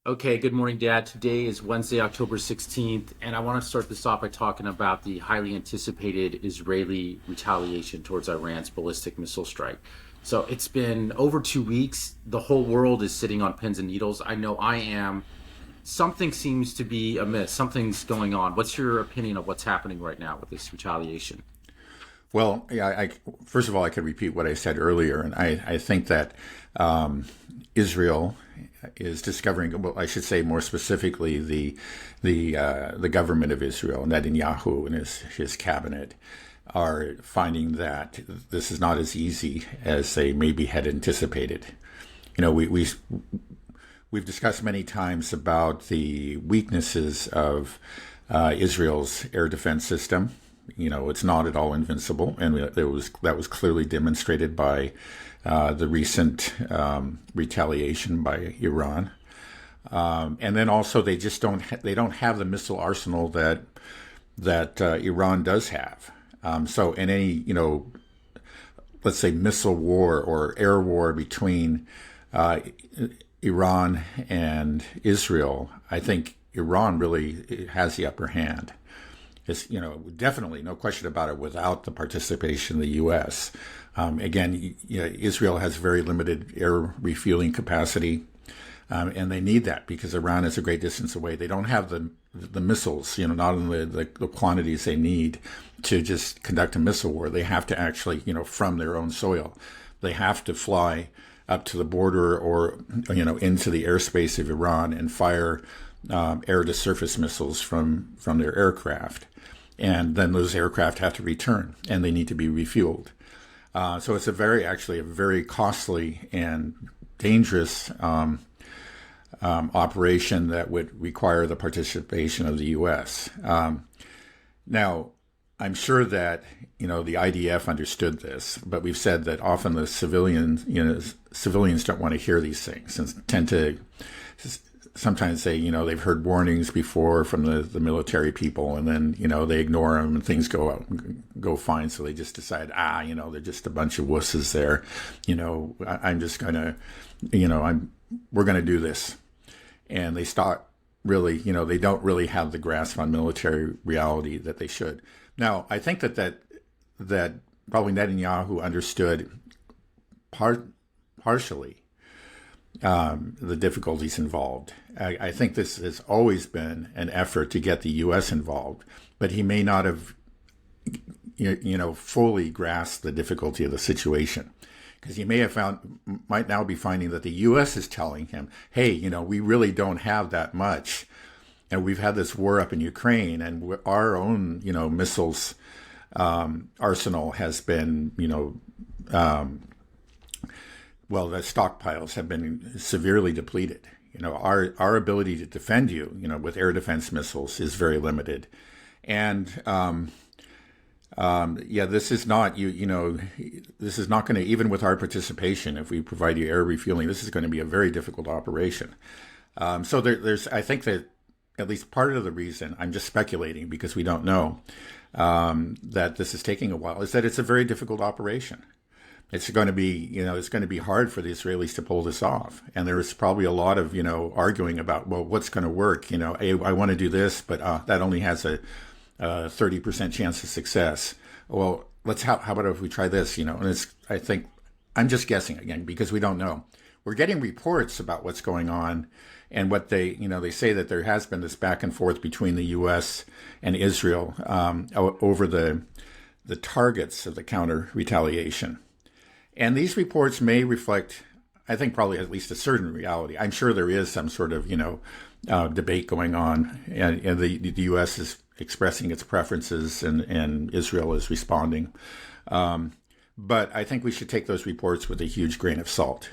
Okay, good morning, Dad. Today is Wednesday, October 16th, and I want to start this off by talking about the highly anticipated Israeli retaliation towards Iran's ballistic missile strike. So it's been over 2 weeks. The whole world is sitting on pins and needles. I know I am. Something seems to be amiss. Something's going on. What's your opinion of what's happening right now with this retaliation? Well, yeah, first of all, I could repeat what I said earlier, and I think that Israel is discovering, well, I should say more specifically, the government of Israel, Netanyahu and his cabinet, are finding that this is not as easy as they maybe had anticipated. You know, we've discussed many times about the weaknesses of Israel's air defense system. You know, it's not at all invincible, and that was clearly demonstrated by the recent retaliation by Iran. And then also they just don't have the missile arsenal that Iran does have. So in any, let's say missile war or air war between Iran and Israel, I think Iran really has the upper hand. It's, definitely no question about it without the participation of the U.S. Again, Israel has very limited air refueling capacity, and they need that because Iran is a great distance away. They don't have the missiles, not in the quantities they need to just conduct a missile war. They have to actually, from their own soil, they have to fly up to the border or, into the airspace of Iran and fire air-to-surface missiles from their aircraft. And then those aircraft have to return, and they need to be refueled. So it's a very costly and dangerous operation that would require the participation of the U.S. Now, I'm sure that the IDF understood this, but we've said that often the civilians don't want to hear these things and tend to sometimes say, they've heard warnings before from the military people, and then, they ignore them and things go fine. So they just decide, they're just a bunch of wusses there. I'm just going to, we're going to do this. And they start really, they don't really have the grasp on military reality that they should. Now, I think that probably Netanyahu understood partially the difficulties involved. I think this has always been an effort to get the U.S. involved, but he may not have, fully grasped the difficulty of the situation, because he might now be finding that the U.S. is telling him, hey, we really don't have that much, and we've had this war up in Ukraine, and our own, missiles arsenal has been, well, the stockpiles have been severely depleted. Our ability to defend you, with air defense missiles is very limited. And, this is not, this is not going to, even with our participation, if we provide you air refueling, this is going to be a very difficult operation. So there's, I think that at least part of the reason, I'm just speculating because we don't know, that this is taking a while, is that it's a very difficult operation. It's going to be, it's going to be hard for the Israelis to pull this off. And there's probably a lot of, arguing about, well, what's going to work? I want to do this, but that only has a 30% chance of success. Well, how about if we try this, and I'm just guessing again, because we don't know. We're getting reports about what's going on, and what they say that there has been this back and forth between the U.S. and Israel over the targets of the counter retaliation. And these reports may reflect, I think, probably at least a certain reality. I'm sure there is some sort of, debate going on, and the U.S. is expressing its preferences, and Israel is responding. But I think we should take those reports with a huge grain of salt,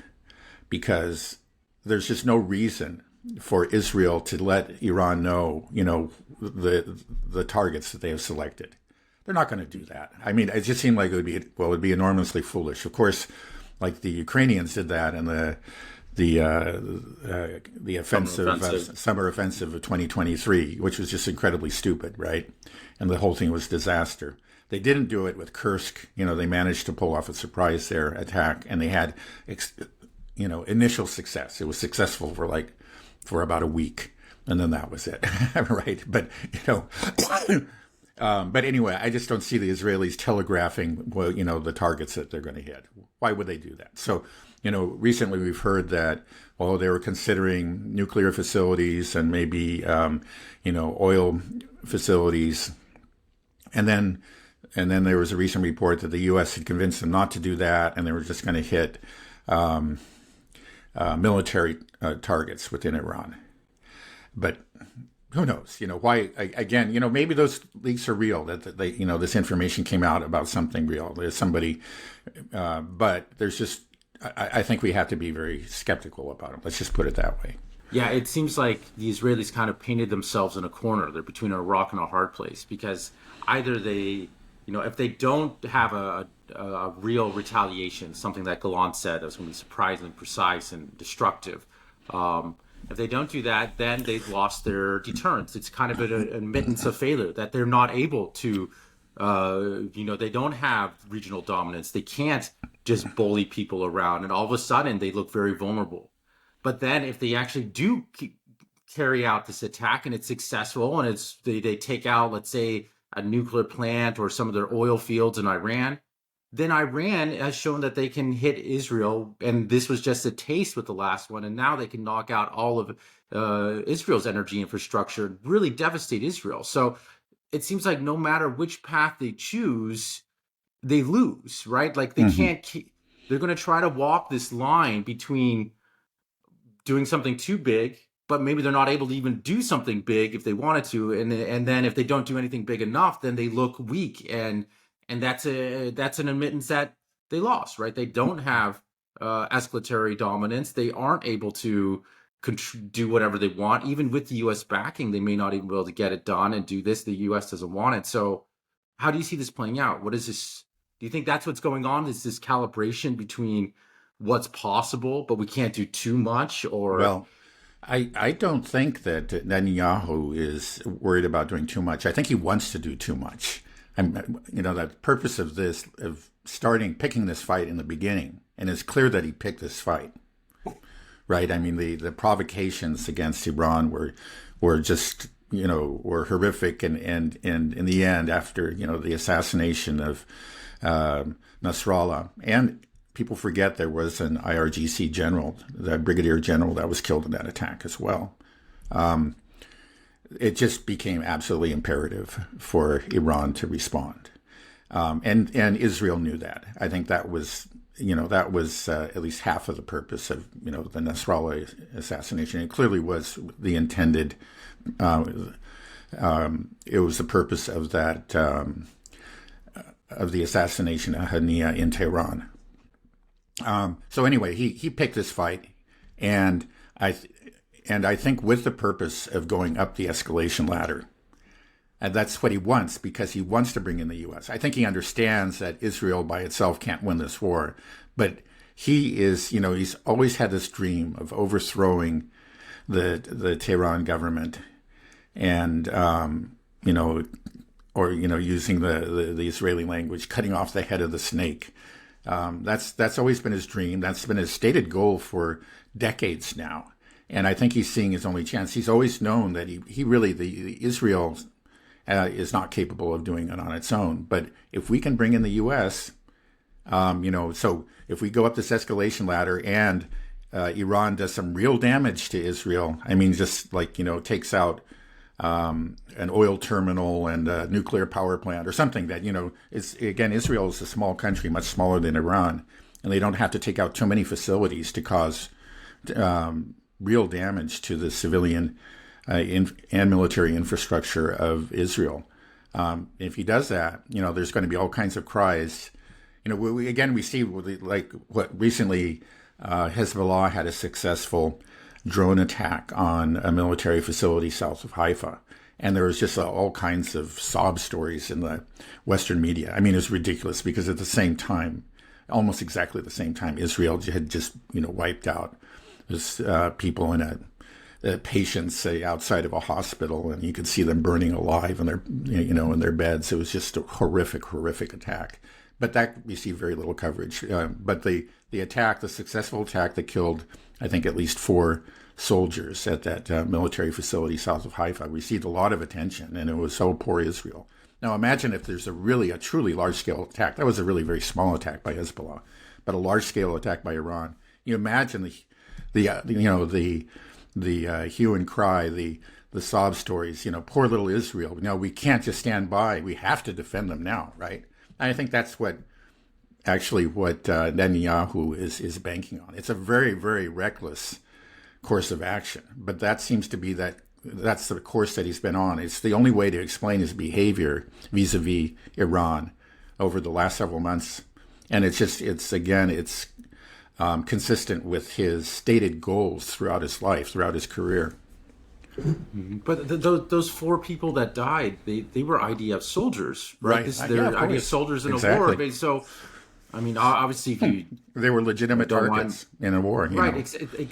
because there's just no reason for Israel to let Iran know, the targets that they have selected. They're not going to do that. I mean, it just seemed like it would be enormously foolish. Of course, like the Ukrainians did that in the summer offensive of 2023, which was just incredibly stupid, right? And the whole thing was disaster. They didn't do it with Kursk. They managed to pull off a surprise there attack, and they had, initial success. It was successful for like for about a week, and then that was it, right? But but anyway, I just don't see the Israelis telegraphing, well, the targets that they're going to hit. Why would they do that? So, recently we've heard that, they were considering nuclear facilities and maybe, oil facilities. And then there was a recent report that the U.S. had convinced them not to do that, and they were just going to hit military targets within Iran. But who knows? Why? Again, maybe those leaks are real. That they, this information came out about something real. There's somebody, but there's just. I think we have to be very skeptical about it. Let's just put it that way. Yeah, it seems like the Israelis kind of painted themselves in a corner. They're between a rock and a hard place because either they, if they don't have a real retaliation, something that Gallant said that was going to be surprisingly precise and destructive. If they don't do that, then they've lost their deterrence. It's kind of an admittance of failure that they're not able to, they don't have regional dominance. They can't just bully people around, and all of a sudden they look very vulnerable. But then if they actually do carry out this attack and it's successful and they take out, let's say, a nuclear plant or some of their oil fields in Iran, then Iran has shown that they can hit Israel, and this was just a taste with the last one, and now they can knock out all of Israel's energy infrastructure and really devastate Israel. So it seems like no matter which path they choose, they lose, right? Like they can't they're going to try to walk this line between doing something too big, but maybe they're not able to even do something big if they wanted to, and then if they don't do anything big enough, then they look weak, and that's an admittance that they lost, right? They don't have escalatory dominance. They aren't able to do whatever they want, even with the U.S. backing. They may not even be able to get it done and do this. The U.S. doesn't want it. So, how do you see this playing out? What is this? Do you think that's what's going on? Is this calibration between what's possible, but we can't do too much? Or well, I don't think that Netanyahu is worried about doing too much. I think he wants to do too much. The purpose of this, of picking this fight in the beginning, and it's clear that he picked this fight, right? I mean, the provocations against Iran were just, were horrific, and in the end, after, the assassination of Nasrallah, and people forget there was an IRGC general, the brigadier general, that was killed in that attack as well. It just became absolutely imperative for Iran to respond, and Israel knew that. I think that was at least half of the purpose of the Nasrallah assassination. It clearly was the intended. It was the purpose of that of the assassination of Hania in Tehran. So anyway, he picked this fight, and I think with the purpose of going up the escalation ladder. And that's what he wants, because he wants to bring in the U.S. I think he understands that Israel by itself can't win this war, but he's always had this dream of overthrowing the Tehran government, and using the Israeli language, cutting off the head of the snake. That's always been his dream. That's been his stated goal for decades now. And I think he's seeing his only chance. He's always known that Israel is not capable of doing it on its own. But if we can bring in the U.S., so if we go up this escalation ladder and Iran does some real damage to Israel, I mean, just like, takes out an oil terminal and a nuclear power plant or something that, Israel is a small country, much smaller than Iran, and they don't have to take out too many facilities to cause real damage to the civilian and military infrastructure of Israel. If he does that, there's going to be all kinds of cries. We see like what recently Hezbollah had a successful drone attack on a military facility south of Haifa. And there was just all kinds of sob stories in the Western media. I mean, it was ridiculous because at the same time, almost exactly the same time, Israel had just, wiped out people in patients outside of a hospital, and you could see them burning alive in their, in their beds. It was just a horrific attack. But that received very little coverage. But the successful attack that killed, I think, at least 4 soldiers at that military facility south of Haifa received a lot of attention, and it was so poor Israel. Now imagine if there's a truly large-scale attack. That was a really very small attack by Hezbollah, but a large-scale attack by Iran. You imagine the hue and cry, the sob stories. Poor little Israel. We can't just stand by. We have to defend them now, right? And I think that's what Netanyahu is banking on. It's a very, very reckless course of action, but that seems to be that's the course that he's been on. It's the only way to explain his behavior vis-a-vis Iran over the last several months, and it's consistent with his stated goals throughout his life, throughout his career. But those 4 people that died, they were IDF soldiers, right? They're IDF soldiers in a war. So, I mean, obviously, if they were legitimate targets in a war, right?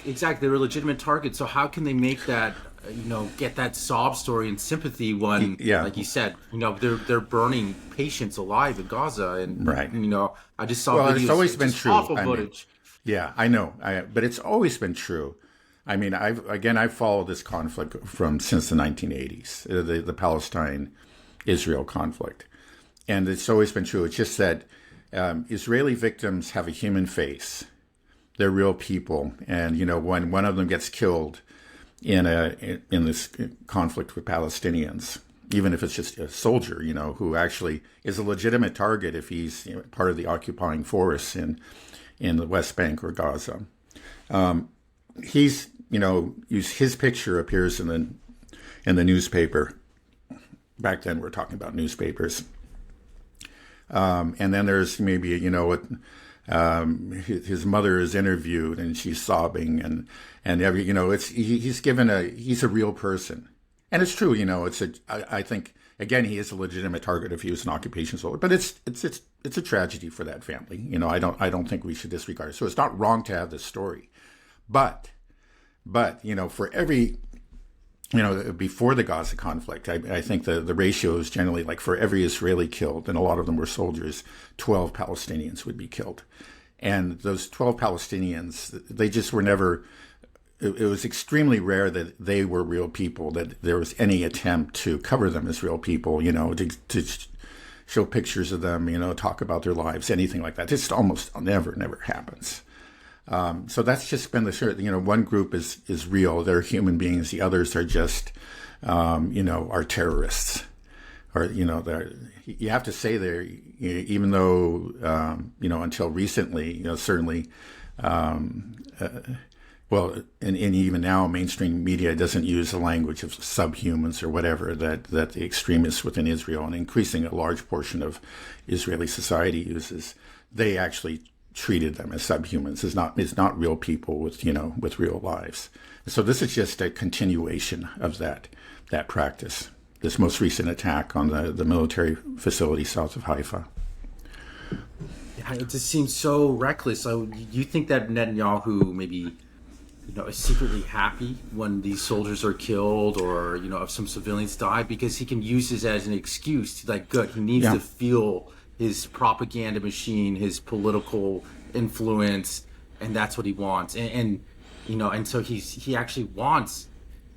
Exactly, they were legitimate targets. So how can they make that, get that sob story and sympathy when, like you said, they're burning patients alive in Gaza, and right? I just saw videos. It's always been true. Awful footage. I know, but it's always been true. I mean, I've followed this conflict since the 1980s, the Palestine-Israel conflict, and it's always been true. It's just that Israeli victims have a human face; they're real people, and when one of them gets killed in this conflict with Palestinians, even if it's just a soldier, who actually is a legitimate target if he's part of the occupying force in the West Bank or Gaza. His picture appears in the newspaper. Back then, we're talking about newspapers. And then there's maybe his mother is interviewed and she's sobbing, and he's a real person, and it's true. I think again he is a legitimate target if he was an occupation soldier, but it's a tragedy for that family. I don't think we should disregard it. So it's not wrong to have this story, but for every, before the Gaza conflict, I think the ratio is generally like for every Israeli killed, and a lot of them were soldiers, 12 Palestinians would be killed. And those 12 Palestinians, they just were never, it was extremely rare that they were real people, that there was any attempt to cover them as real people, to show pictures of them, talk about their lives, anything like that. Just almost never happens. So that's just been one group is real. They're human beings. The others are just, are terrorists. Or, you have to say they're, even though, until recently, certainly, and even now mainstream media doesn't use the language of subhumans or whatever that the extremists within Israel, and increasing a large portion of Israeli society uses. They actually treated them as subhumans. It's not real people with real lives. So this is just a continuation of that practice. This most recent attack on the military facility south of Haifa. Yeah, it just seems so reckless. So you think that Netanyahu maybe is secretly happy when these soldiers are killed, or if some civilians die, because he can use this as an excuse to he needs to feel his propaganda machine, his political influence, and that's what he wants. And so he actually wants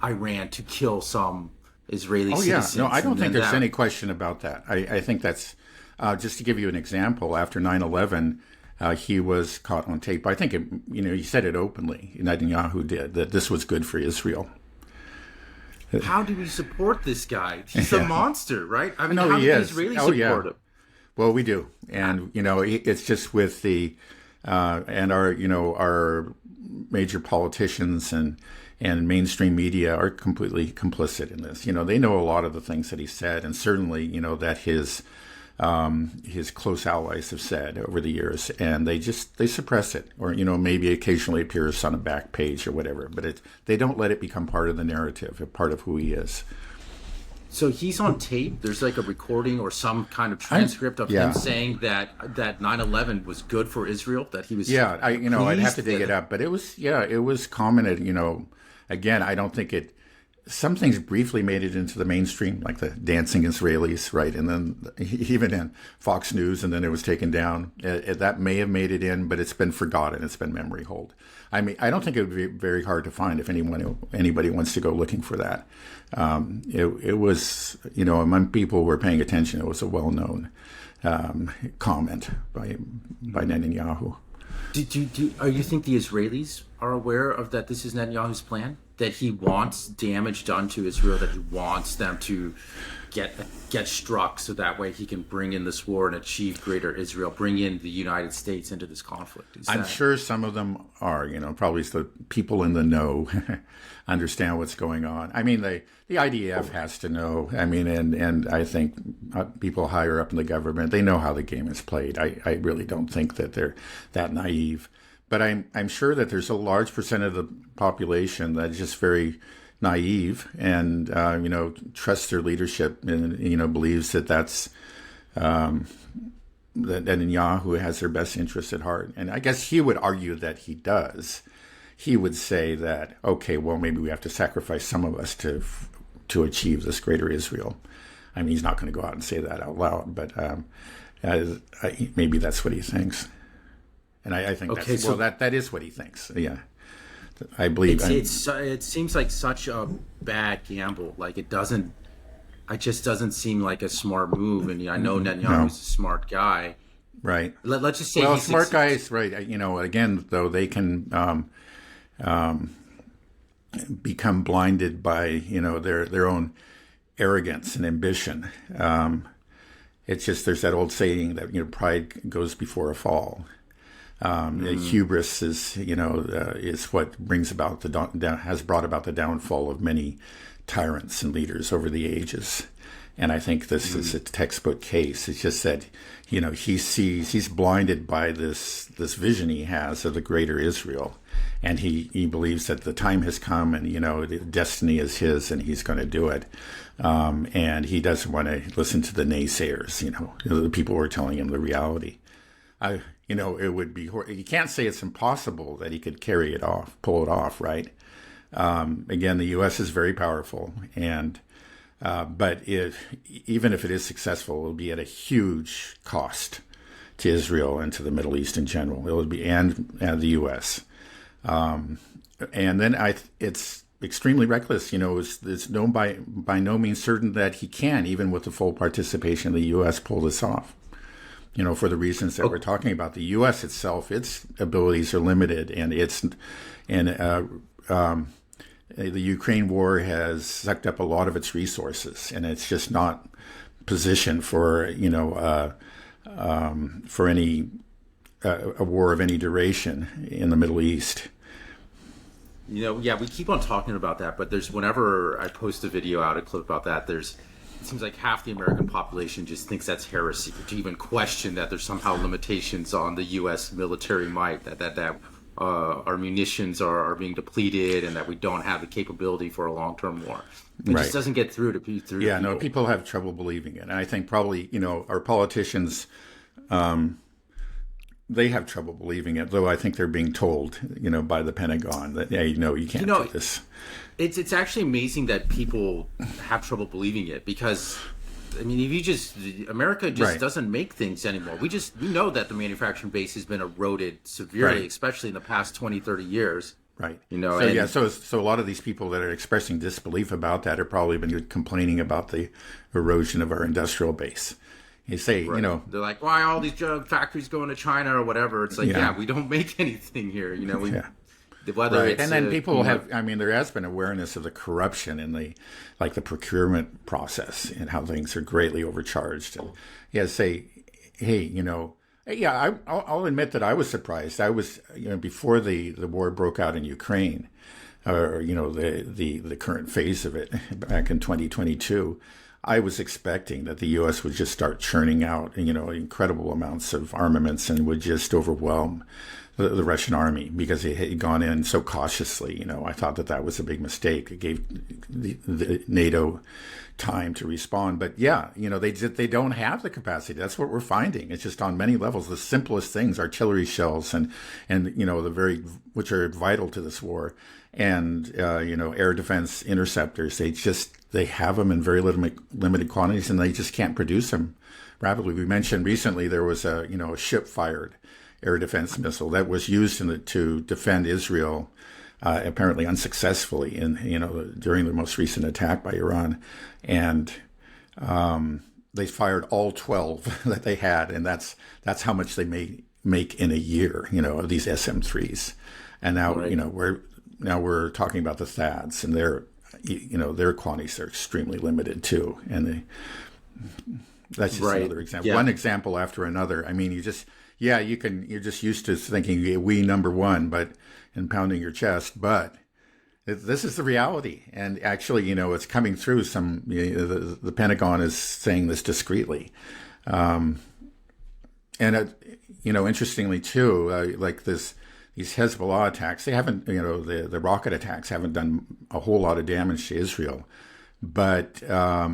Iran to kill some Israeli citizens. No, I don't think there's any question about that. I think that's, just to give you an example, after 9/11, he was caught on tape. I think, he said it openly, Netanyahu did, that this was good for Israel. How do we support this guy? He's a monster, right? I mean, how do the Israelis support him? Well, we do. And, it's just with the, and our major politicians and mainstream media are completely complicit in this. They know a lot of the things that he said, and certainly, that his close allies have said over the years, and they suppress it, or, maybe occasionally appears on a back page or whatever, but they don't let it become part of the narrative, a part of who he is. So he's on tape. There's like a recording or some kind of transcript of him saying that 9/11 was good for Israel. That he was. I'd have to dig it up, but it was commented. Again, I don't think some things briefly made it into the mainstream, like the dancing Israelis, right? And then even in Fox News, and then it was taken down. That may have made it in, but it's been forgotten. It's been memory hold. I mean, I don't think it would be very hard to find if anybody wants to go looking for that. It was, among people who were paying attention, it was a well-known comment by Netanyahu. Are you think the Israelis are aware of that? This is Netanyahu's plan, that he wants damage done to Israel, that he wants them to get struck, so that way he can bring in this war and achieve greater Israel, bring in the United States into this conflict. I'm sure some of them are. Probably the people in the know understand what's going on. I mean, the IDF has to know. I mean, and I think people higher up in the government, they know how the game is played. I really don't think that they're that naive. But I'm sure that there's a large percent of the population that is just very naive and trusts their leadership and believes that that's that Netanyahu has their best interests at heart. And I guess he would argue that he does. He would say that, okay, well, maybe we have to sacrifice some of us to achieve this greater Israel. I mean, he's not going to go out and say that out loud, but maybe that's what he thinks. And I think that is what he thinks. Yeah, I believe. It seems like such a bad gamble. Like it just doesn't seem like a smart move. And I know Netanyahu's a smart guy. Right. Let's just say smart guys, right? Again, though, they can become blinded by their own arrogance and ambition. It's just there's that old saying that pride goes before a fall. Hubris is what brings about has brought about the downfall of many tyrants and leaders over the ages. And I think this is a textbook case. It's just that, he's blinded by this vision he has of the greater Israel. And he believes that the time has come and, the destiny is his and he's going to do it. And he doesn't want to listen to the naysayers, the people who are telling him the reality. It would be, you can't say it's impossible that he could pull it off, right? Again, the U.S. is very powerful, but even if it is successful, it will be at a huge cost to Israel and to the Middle East in general. It would be and the U.S. And then it's extremely reckless. It's known by no means certain that he can, even with the full participation of the U.S., pull this off. For the reasons that we're talking about. The U.S. itself, its abilities are limited, and the Ukraine war has sucked up a lot of its resources, and it's just not positioned for any a war of any duration in the Middle East. We keep on talking about that, but whenever I post a video out, a clip about that, it seems like half the American population just thinks that's heresy to even question that there's somehow limitations on the U.S. military might, that our munitions are being depleted and that we don't have the capability for a long-term war. It just doesn't get through to people. No, people have trouble believing it. And I think probably, our politicians, they have trouble believing it, though I think they're being told, by the Pentagon that, you can't do this. It's actually amazing that people have trouble believing it because, if America just doesn't make things anymore. We know that the manufacturing base has been eroded severely, especially in the past 20, 30 years. Right. So a lot of these people that are expressing disbelief about that are probably been complaining about the erosion of our industrial base. You say, they're like, why all these drug factories going to China or whatever? It's like, we don't make anything here. Whether it's, and then people have, there has been awareness of the corruption in the procurement process and how things are greatly overcharged. And say, hey, I'll admit that I was surprised. I was, before the war broke out in Ukraine, or, the current phase of it back in 2022, I was expecting that the U.S. would just start churning out, incredible amounts of armaments and would just overwhelm the Russian army because it had gone in so cautiously. I thought that was a big mistake. It gave the NATO time to respond. But they don't have the capacity. That's what we're finding. It's just on many levels, the simplest things, artillery shells and the which are vital to this war. and air defense interceptors. They have them in very limited quantities, and they just can't produce them rapidly. We mentioned recently there was a ship fired air defense missile that was used to defend Israel, apparently unsuccessfully during the most recent attack by Iran, and they fired all 12 that they had, and that's how much they make in a year, of these SM-3s. And now, Right. we're talking about the THAADs, and their quantities are extremely limited too. And that's just Right. another example. Yeah. One example after another. I mean, you're just used to thinking we number one, and pounding your chest, but this is the reality. And actually, it's coming through the Pentagon is saying this discreetly. Interestingly too, like these Hezbollah attacks, they haven't, the rocket attacks haven't done a whole lot of damage to Israel, but there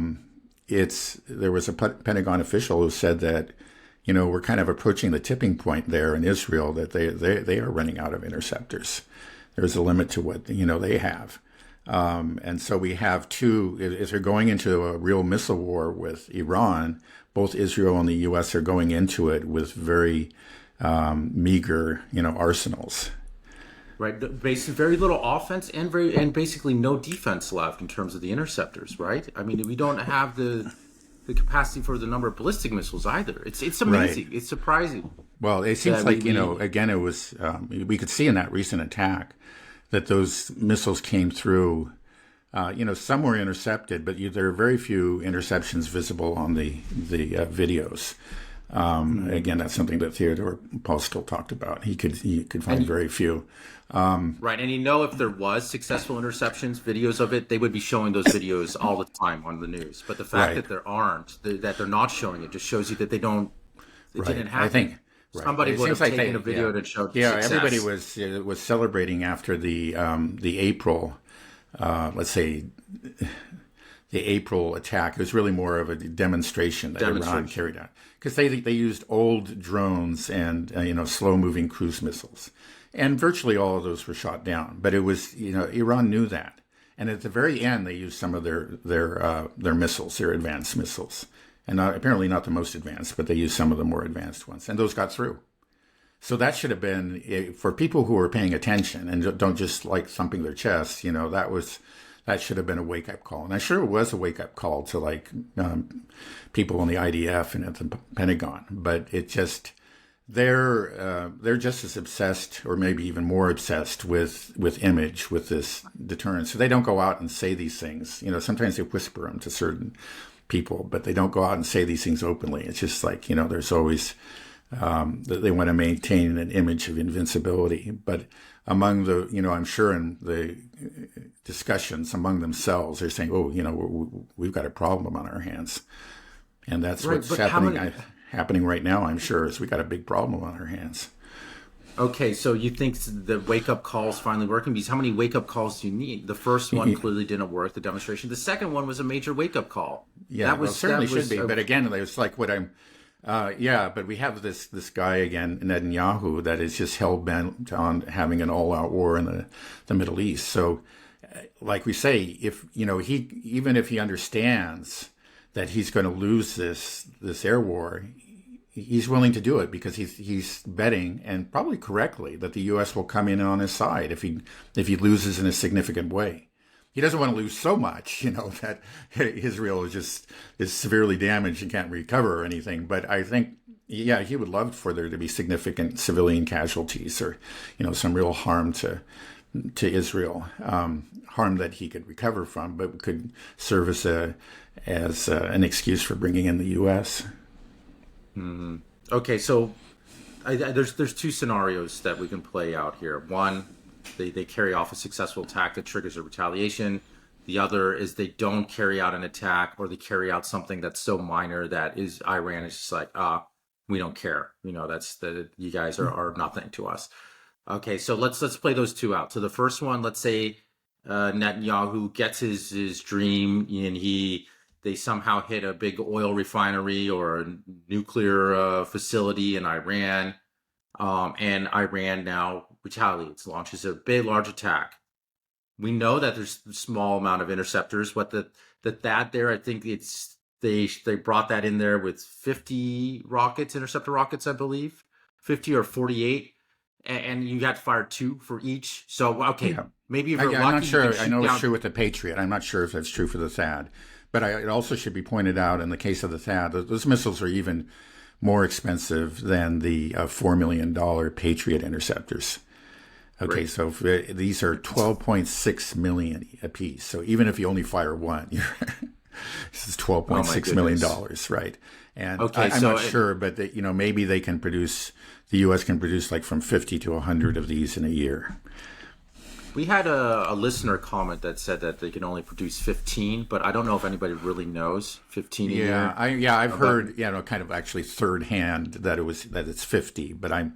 was a Pentagon official who said that, we're kind of approaching the tipping point there in Israel, that they are running out of interceptors. There's a limit to what they have. And so we have if they're going into a real missile war with Iran, both Israel and the U.S. are going into it with very meager, arsenals. Right. Basically, very little offense and basically no defense left in terms of the interceptors. Right. I mean, we don't have the capacity for the number of ballistic missiles either. It's amazing. Right. It's surprising. Well, it seems that like, again, it was, we could see in that recent attack that those missiles came through. Some were intercepted, but there are very few interceptions visible on the videos. Again, that's something that Theodore Postel talked about. He could find very few. Right. And if there was successful interceptions, videos of it, they would be showing those videos all the time on the news. But the fact Right. that there aren't, that they're not showing it, just shows you that it Right. didn't happen. I think right. Somebody It would have seems like taken a video that showed Yeah, success. everybody was celebrating after the April, let's say, the April attack. It was really more of a demonstration that Iran carried out, because they used old drones and slow moving cruise missiles, and virtually all of those were shot down. But it was Iran knew that, and at the very end they used some of their missiles, their advanced missiles, and apparently not the most advanced, but they used some of the more advanced ones, and those got through. So that should have been, for people who are paying attention and don't just like thumping their chests, that should have been a wake up call. And I'm sure it was a wake up call to people in the IDF and at the Pentagon. But it just, they're just as obsessed, or maybe even more obsessed with image, with this deterrence. So they don't go out and say these things. Sometimes they whisper them to certain people, but they don't go out and say these things openly. It's just like, there's always, they want to maintain an image of invincibility. But among I'm sure in the discussions among themselves, they're saying, we've got a problem on our hands. And that's Right, what's but happening right now, I'm sure, is we got a big problem on our hands. Okay, so you think the wake-up call is finally working? Because how many wake-up calls do you need? The first one clearly didn't work, the demonstration. The second one was a major wake-up call. Yeah, certainly should be. But again, it's like what I'm... but we have this guy again, Netanyahu, that is just hell-bent on having an all-out war in the Middle East. So, like we say, if even if he understands that he's going to lose this air war, he's willing to do it because he's betting, and probably correctly, that the U.S. will come in on his side if he loses in a significant way. He doesn't want to lose so much, that Israel is severely damaged and can't recover or anything. But I think, he would love for there to be significant civilian casualties, or some real harm to Israel, harm that he could recover from, but could serve as an excuse for bringing in the U.S. Mm-hmm. Okay, so there's two scenarios that we can play out here. One, they carry off a successful attack that triggers a retaliation. The other is they don't carry out an attack, or they carry out something that's so minor that Iran is just like, we don't care. You guys are nothing to us. Okay, so let's play those two out. So the first one, let's say Netanyahu gets his dream, and they somehow hit a big oil refinery or a nuclear facility in Iran, and Iran now retaliates, launches a big, large attack. We know that there's a small amount of interceptors. What the THAAD there, I think they brought that in there with 50 rockets, interceptor rockets, I believe, 50 or 48, and you got to fire two for each. So okay, Yeah. maybe if you're I'm not lucky, you can sure. I shoot know it's down. true with the Patriot. I'm not sure if that's true for the THAAD. But it also should be pointed out in the case of the THAAD, those missiles are even more expensive than the $4 million Patriot interceptors. Okay, Right. so these are 12.6 million a piece. So even if you only fire one, this is twelve Oh point my six million goodness. dollars, right? And Okay, I'm so not sure, but maybe they can produce. The U.S. can produce like from 50 to 100 of these in a year. we had a listener comment that said that they can only produce 15, but I don't know if anybody really knows 15 a year. I've About heard, kind of actually third hand that it's 50, but I'm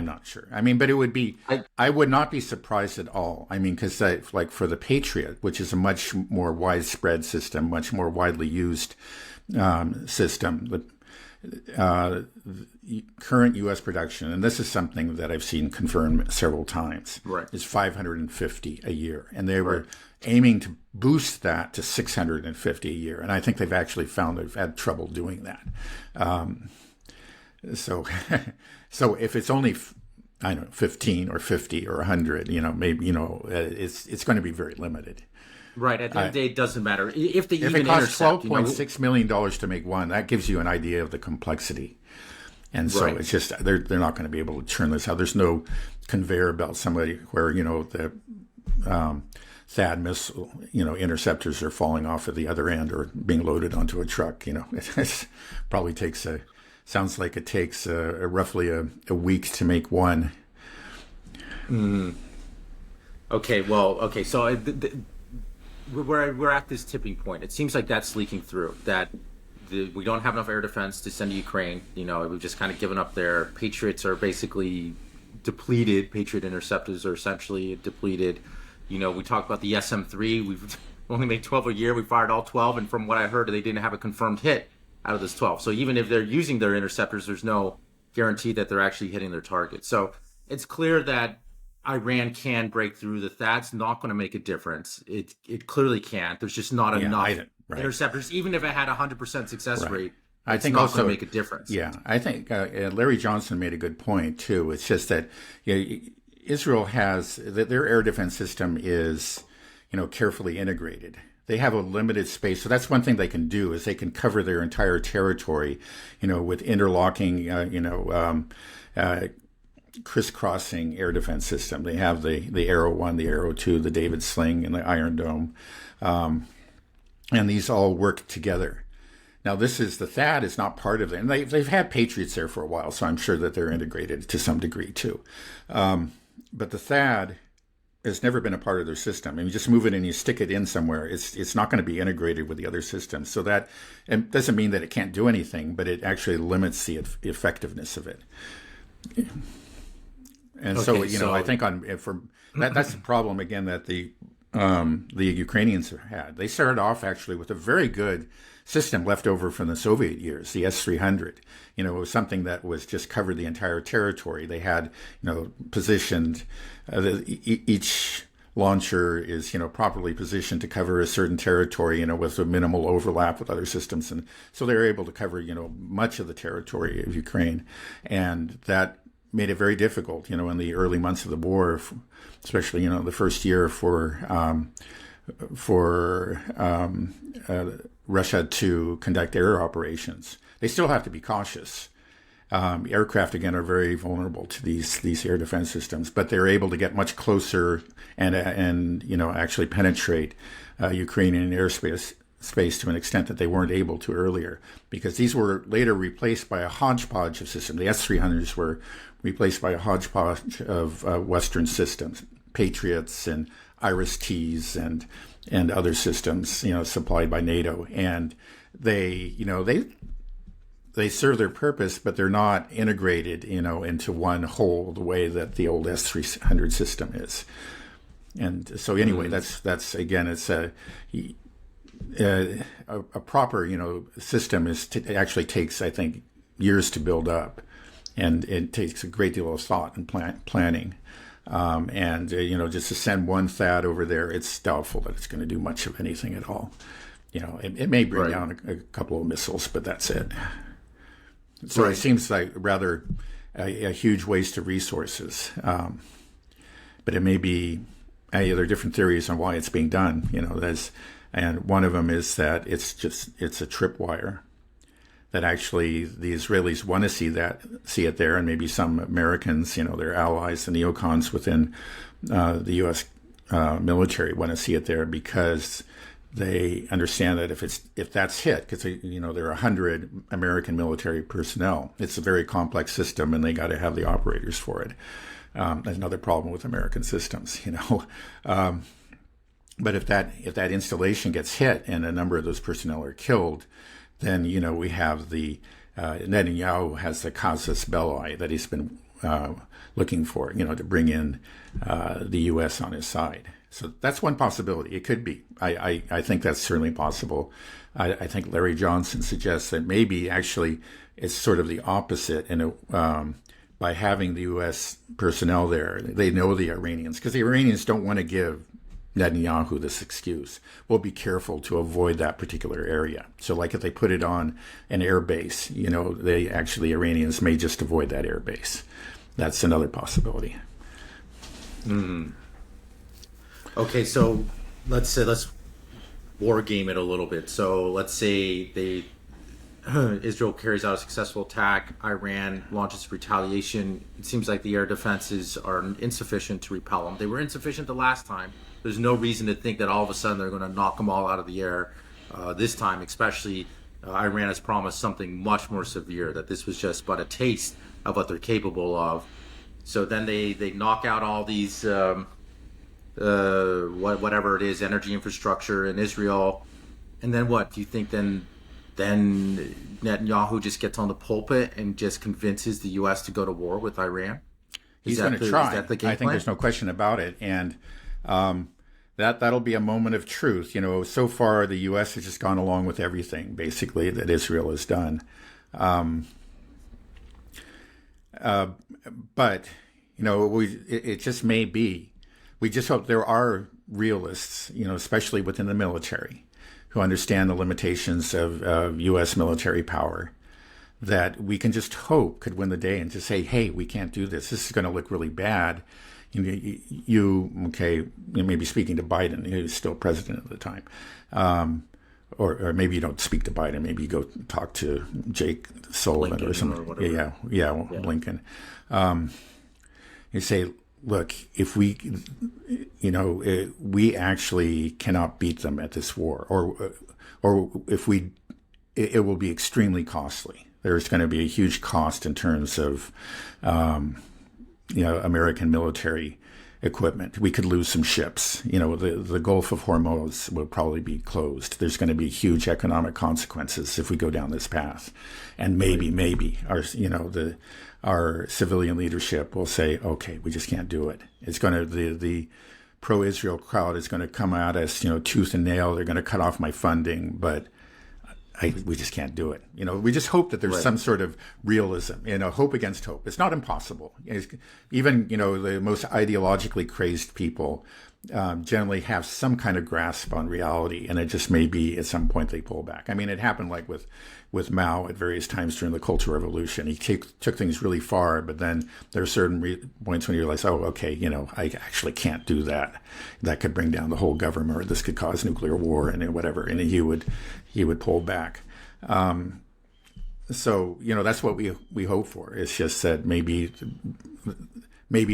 not sure. I mean, but it would be. I I would not be surprised at all. I mean, because like for the Patriot, which is a much more widespread system, much more widely used system, the current U.S. production, and this is something that I've seen confirmed several times, right, is 550 a year, and they right. were aiming to boost that to 650 a year, and I think they've actually found they've had trouble doing that. So, so if it's only, I don't know, 15 or 50 or 100, maybe, it's going to be very limited. Right. At the end of the day, it doesn't matter if they If even it costs intercept. $12.6 million to make one, that gives you an idea of the complexity. And so Right. it's just they're not going to be able to churn this out. There's no conveyor belt somebody where the THAAD missile interceptors are falling off at the other end or being loaded onto a truck. It probably sounds like it takes roughly a week to make one. Okay. Well. Okay. So we're at this tipping point. It seems like that's leaking through. That we don't have enough air defense to send to Ukraine. We've just kind of given up there. Patriots are basically depleted. Patriot interceptors are essentially depleted. We talked about the SM-3. We've only made 12 a year. We fired all 12, and from what I heard, they didn't have a confirmed hit out of this 12. So even if they're using their interceptors, there's no guarantee that they're actually hitting their target. So it's clear that Iran can break through. The THAAD's not going to make a difference. It clearly can't. There's just not enough Right. interceptors. Even if it had a 100% success Right. rate, I it's think not also going to make a difference. Yeah, I think Larry Johnson made a good point too. It's just that Israel has their air defense system is carefully integrated. They have a limited space, so that's one thing they can do is they can cover their entire territory, with interlocking, crisscrossing air defense system. They have the Arrow 1, the Arrow 2, the David Sling, and the Iron Dome, and these all work together. Now, the THAAD is not part of it, and they've had Patriots there for a while, so I'm sure that they're integrated to some degree too. But the THAAD has never been a part of their system. And you just move it and you stick it in somewhere. It's not going to be integrated with the other systems. So that it doesn't mean that it can't do anything, but it actually limits the effectiveness of it. And so I think that's the problem again that the Ukrainians have had. They started off actually with a very good system left over from the Soviet years, the S-300. It was something that was just covered the entire territory. They had, positioned, each launcher is, properly positioned to cover a certain territory, with a minimal overlap with other systems. And so they were able to cover, much of the territory of Ukraine. And that made it very difficult, in the early months of the war, especially, the first year for Russia to conduct air operations. They still have to be cautious. Aircraft, again, are very vulnerable to these air defense systems, but they're able to get much closer and actually penetrate Ukrainian airspace to an extent that they weren't able to earlier, because these were later replaced by a hodgepodge of systems. The S-300s were replaced by a hodgepodge of Western systems, Patriots and Iris-Ts and other systems, supplied by NATO, and they serve their purpose, but they're not integrated, into one whole the way that the old S-300 system is. And so anyway, that's again, it's a proper, system actually takes, I think, years to build up, and it takes a great deal of thought and planning. And just to send one THAAD over there, it's doubtful that it's going to do much of anything at all. It may bring Right. down a couple of missiles, but that's it. So it seems like rather a huge waste of resources. But it may be, there are different theories on why it's being done. And one of them is that it's a tripwire. That actually the Israelis want to see it there, and maybe some Americans, their allies, the neocons within the U.S. Military want to see it there because they understand that if that's hit, because there are 100 American military personnel, it's a very complex system, and they got to have the operators for it. That's another problem with American systems, But if that installation gets hit and a number of those personnel are killed, then we have the Netanyahu has the casus belli that he's been looking for, to bring in the U.S. on his side. So that's one possibility. It could be. I think that's certainly possible. I think Larry Johnson suggests that maybe actually it's sort of the opposite, and by having the U.S. personnel there, they know the Iranians, because the Iranians don't want to give Netanyahu this excuse. We'll be careful to avoid that particular area. So like if they put it on an air base, Iranians may just avoid that air base. That's another possibility. Okay, so let's war game it a little bit. So let's say Israel carries out a successful attack, Iran launches retaliation. It seems like the air defenses are insufficient to repel them. They were insufficient the last time. There's no reason to think that all of a sudden they're going to knock them all out of the air this time, especially Iran has promised something much more severe, that this was just but a taste of what they're capable of. So then they knock out all these, whatever it is, energy infrastructure in Israel. And then what? Do you think then Netanyahu just gets on the pulpit and just convinces the U.S. to go to war with Iran? He's going to try. Is that the game I think plan? there's no question about it. And that'll be a moment of truth. So far the U.S. has just gone along with everything, basically, that Israel has done. But it just may be. We just hope there are realists, especially within the military, who understand the limitations of U.S. military power, that we can just hope could win the day and just say, hey, we can't do this. This is going to look really bad. You may be speaking to Biden, who's still president at the time. Or maybe you don't speak to Biden. Maybe you go talk to Jake Sullivan Blinken or something. or whatever. Yeah, Blinken. You say, look, if we actually cannot beat them at this war, or if we, it will be extremely costly. There's going to be a huge cost in terms of, American military equipment. We could lose some ships. The Gulf of Hormuz will probably be closed. There's going to be huge economic consequences if we go down this path. And maybe our civilian leadership will say, okay, we just can't do it. It's going to, the pro-Israel crowd is going to come at us, tooth and nail. They're going to cut off my funding, but we just can't do it. We just hope that there's some sort of realism, hope against hope. It's not impossible. Even, the most ideologically crazed people generally have some kind of grasp on reality, and it just may be at some point they pull back. I mean, it happened like with Mao at various times during the Cultural Revolution. He took things really far, but then there are certain points when you realize, oh, okay, I actually can't do that. That could bring down the whole government, or this could cause nuclear war and whatever, and he would pull back. So that's what we hope for. It's just that maybe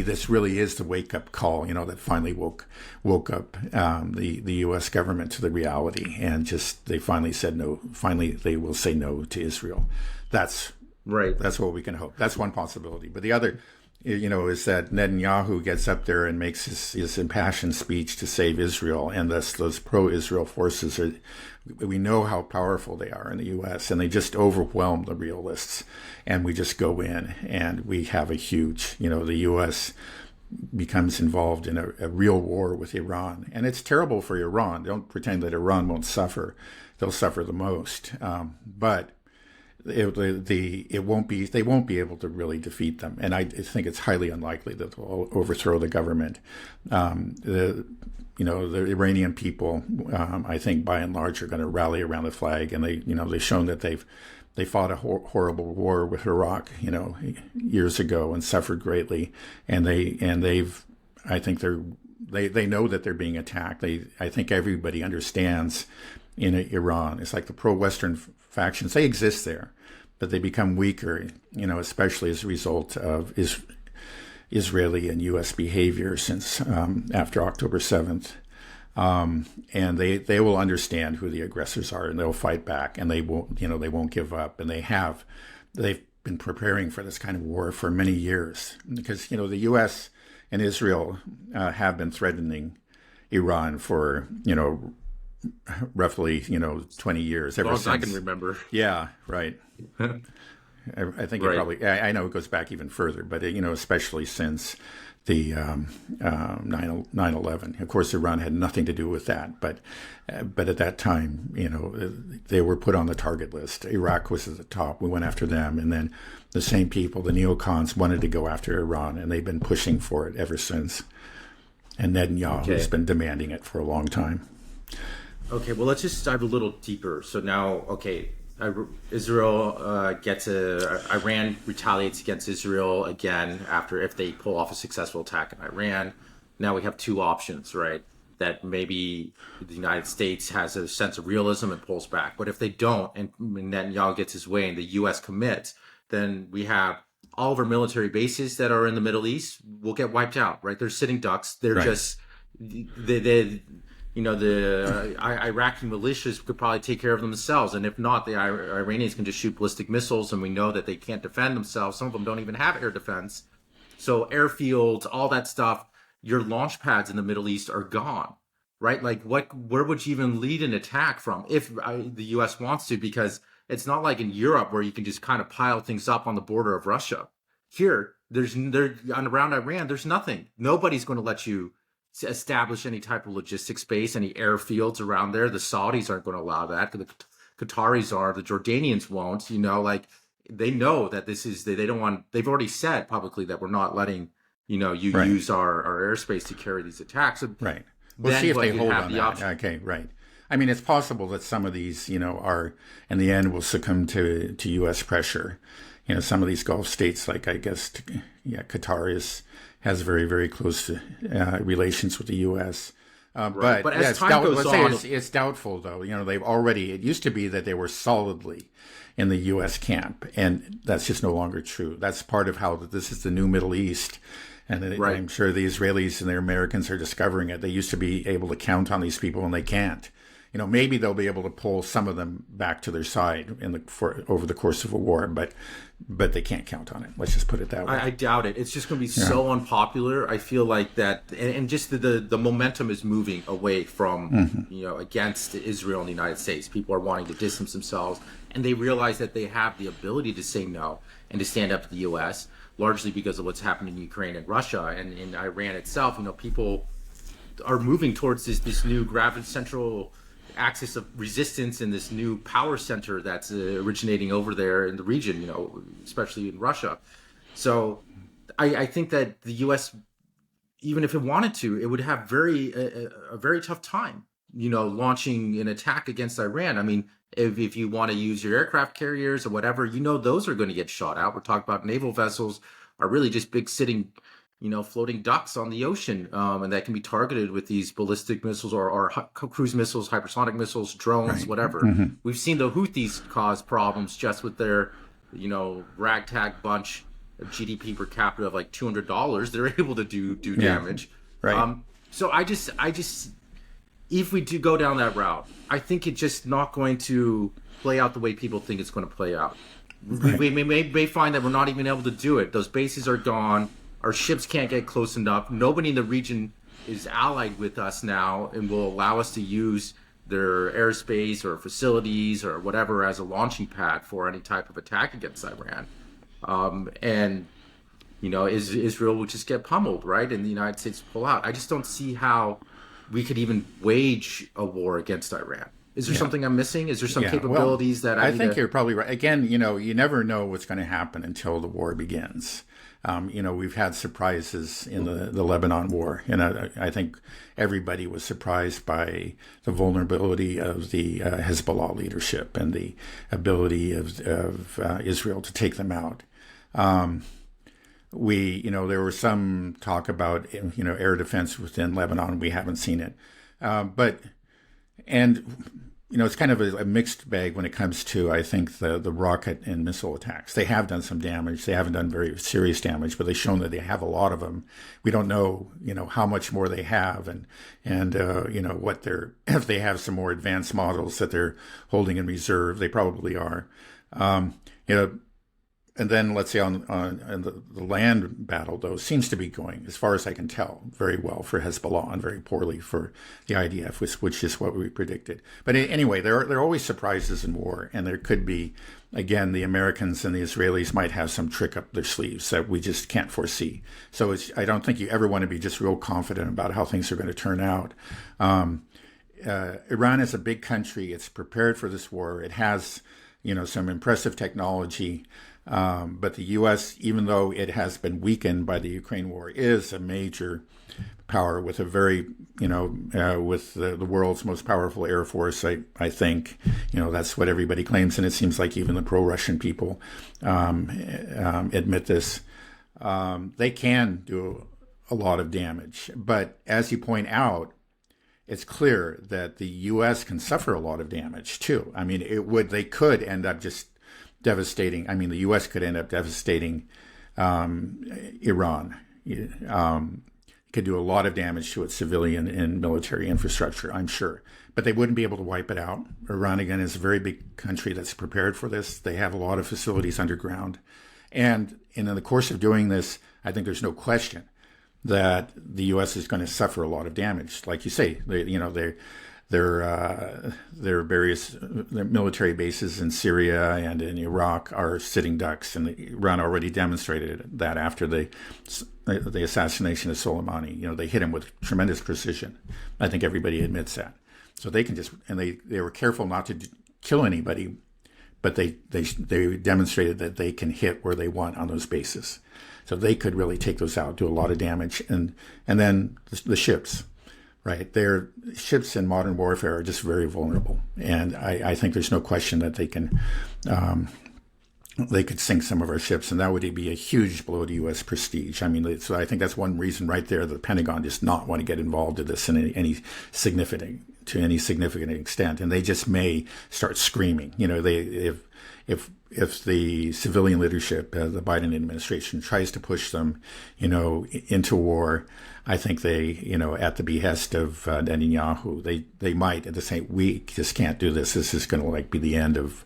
this really is the wake-up call, that finally woke up the U.S. government to the reality, and just they finally said no. Finally, they will say no to Israel. That's right. That's what we can hope. That's one possibility. But the other, is that Netanyahu gets up there and makes his impassioned speech to save Israel, and those pro-Israel forces we know how powerful they are in the U.S., and they just overwhelm the realists, and we just go in and we have a huge, the U.S. becomes involved in a real war with Iran, and it's terrible for Iran. Don't pretend that Iran won't suffer; they'll suffer the most. But it won't be they won't be able to really defeat them, and I think it's highly unlikely that they'll overthrow the government. The the Iranian people, I think by and large, are going to rally around the flag, and they've shown that they fought a horrible war with Iraq, years ago and suffered greatly, and they've I think they know that they're being attacked. I think everybody understands in Iran. It's like the pro-Western factions. They exist there, but they become weaker, especially as a result of Israeli and U.S. behavior since after October 7th. And they will understand who the aggressors are, and they'll fight back, and they won't give up. And they've been preparing for this kind of war for many years, because the U.S. and Israel have been threatening Iran for roughly 20 years, ever As long since as I can remember. Yeah, right. I think it Right. probably. I know it goes back even further, but especially since the 9/11. Of course, Iran had nothing to do with that, but at that time, they were put on the target list. Iraq was at the top. We went after them, and then the same people, the neocons, wanted to go after Iran, and they've been pushing for it ever since. And Netanyahu has been demanding it for a long time. Okay, well, let's just dive a little deeper. So now, Israel Iran retaliates against Israel again if they pull off a successful attack in Iran. Now we have two options, right? That maybe the United States has a sense of realism and pulls back. But if they don't, and Netanyahu gets his way and the U.S. commits, then we have all of our military bases that are in the Middle East will get wiped out, right? They're sitting ducks. They're Right. just, the Iraqi militias could probably take care of themselves. And if not, the Iranians can just shoot ballistic missiles, and we know that they can't defend themselves. Some of them don't even have air defense. So airfields, all that stuff, your launch pads in the Middle East are gone, right? Like where would you even lead an attack from if the U.S. wants to? Because it's not like in Europe where you can just kind of pile things up on the border of Russia. Here, around Iran, there's nothing. Nobody's going to let you establish any type of logistics base, any airfields around there. The Saudis aren't going to allow that. The Qataris are. The Jordanians won't. They know that they don't want. They've already said publicly that we're not letting you Right. use our airspace to carry these attacks. So Right. We'll then see if what they you hold have on the that. option. Okay, right. I mean, it's possible that some of these, are in the end will succumb to U.S. pressure. Some of these Gulf states, like I guess, Qatar has very, very close relations with the U.S. Right. But as it's time goes let's say on, it's doubtful, though. They've already. It used to be that they were solidly in the U.S. camp, and that's just no longer true. That's part of how this is the new Middle East. And Right. I'm sure the Israelis and the Americans are discovering it. They used to be able to count on these people, and they can't. Maybe they'll be able to pull some of them back to their side over the course of a war, but they can't count on it. Let's just put it that way. I doubt it. It's just going to be so unpopular. I feel like that, and just the momentum is moving away from against Israel and the United States. People are wanting to distance themselves, and they realize that they have the ability to say no and to stand up to the U.S. largely because of what's happened in Ukraine and Russia and in Iran itself. People are moving towards this new central axis of resistance and this new power center that's originating over there in the region, especially in Russia. So I think that the U.S., even if it wanted to, it would have a very tough time, launching an attack against Iran. I mean, if you want to use your aircraft carriers or whatever, those are going to get shot out. We're talking about naval vessels are really just big sitting floating ducks on the ocean, and that can be targeted with these ballistic missiles or cruise missiles, hypersonic missiles, drones, Right. whatever. Mm-hmm. We've seen the Houthis cause problems just with their, ragtag bunch of GDP per capita of like $200. They're able to do damage. Right. So I just, if we do go down that route, I think it's just not going to play out the way people think it's going to play out. Right. We may find that we're not even able to do it. Those bases are gone. Our ships can't get close enough. Nobody in the region is allied with us now and will allow us to use their airspace or facilities or whatever as a launching pad for any type of attack against Iran. Israel will just get pummeled, right? And the United States pull out. I just don't see how we could even wage a war against Iran. Is there Yeah. something I'm missing? Is there some Yeah. Well, capabilities that I I need think to? you're probably right. Again, you never know what's going to happen until the war begins. We've had surprises in the Lebanon war, and I think everybody was surprised by the vulnerability of the Hezbollah leadership and the ability of Israel to take them out. There was some talk about, air defense within Lebanon. We haven't seen it, but and it's kind of a mixed bag when it comes to, I think, the rocket and missile attacks. They have done some damage. They haven't done very serious damage, but they've shown that they have a lot of them. We don't know, how much more they have, and what they're if they have some more advanced models that they're holding in reserve. They probably are. Um, you know, and then let's say on the land battle, though, seems to be going, as far as I can tell, very well for Hezbollah and very poorly for the IDF, which is what we predicted. But anyway, there are always surprises in war, and there could be, again, the Americans and the Israelis might have some trick up their sleeves that we just can't foresee. So I don't think you ever want to be just real confident about how things are going to turn out. Iran is a big country. It's prepared for this war. It has, some impressive technology. But the U.S., even though it has been weakened by the Ukraine war, is a major power with a very, with the world's most powerful air force. I think, that's what everybody claims, and it seems like even the pro-Russian people admit this. They can do a lot of damage, but as you point out, it's clear that the U.S. can suffer a lot of damage too. I mean, they could end up just devastating. I mean, the U.S. could end up devastating Iran. Could do a lot of damage to its civilian and military infrastructure, I'm sure. But they wouldn't be able to wipe it out. Iran, again, is a very big country that's prepared for this. They have a lot of facilities underground. And in the course of doing this, I think there's no question that the U.S. is going to suffer a lot of damage. Like you say, their various military bases in Syria and in Iraq are sitting ducks, and Iran already demonstrated that after the assassination of Soleimani. They hit him with tremendous precision. I think everybody admits that. So they can they were careful not to kill anybody, but they demonstrated that they can hit where they want on those bases. So they could really take those out, do a lot of damage, and then the ships. Right. Their ships in modern warfare are just very vulnerable. And I think there's no question that they could sink some of our ships, and that would be a huge blow to U.S. prestige. I mean, so I think that's one reason right there the Pentagon does not want to get involved in this in any significant extent. And they just may start screaming. If the civilian leadership, the Biden administration, tries to push them, into war, I think they, at the behest of Netanyahu, they might at the same. We just can't do this. This is going to be the end of,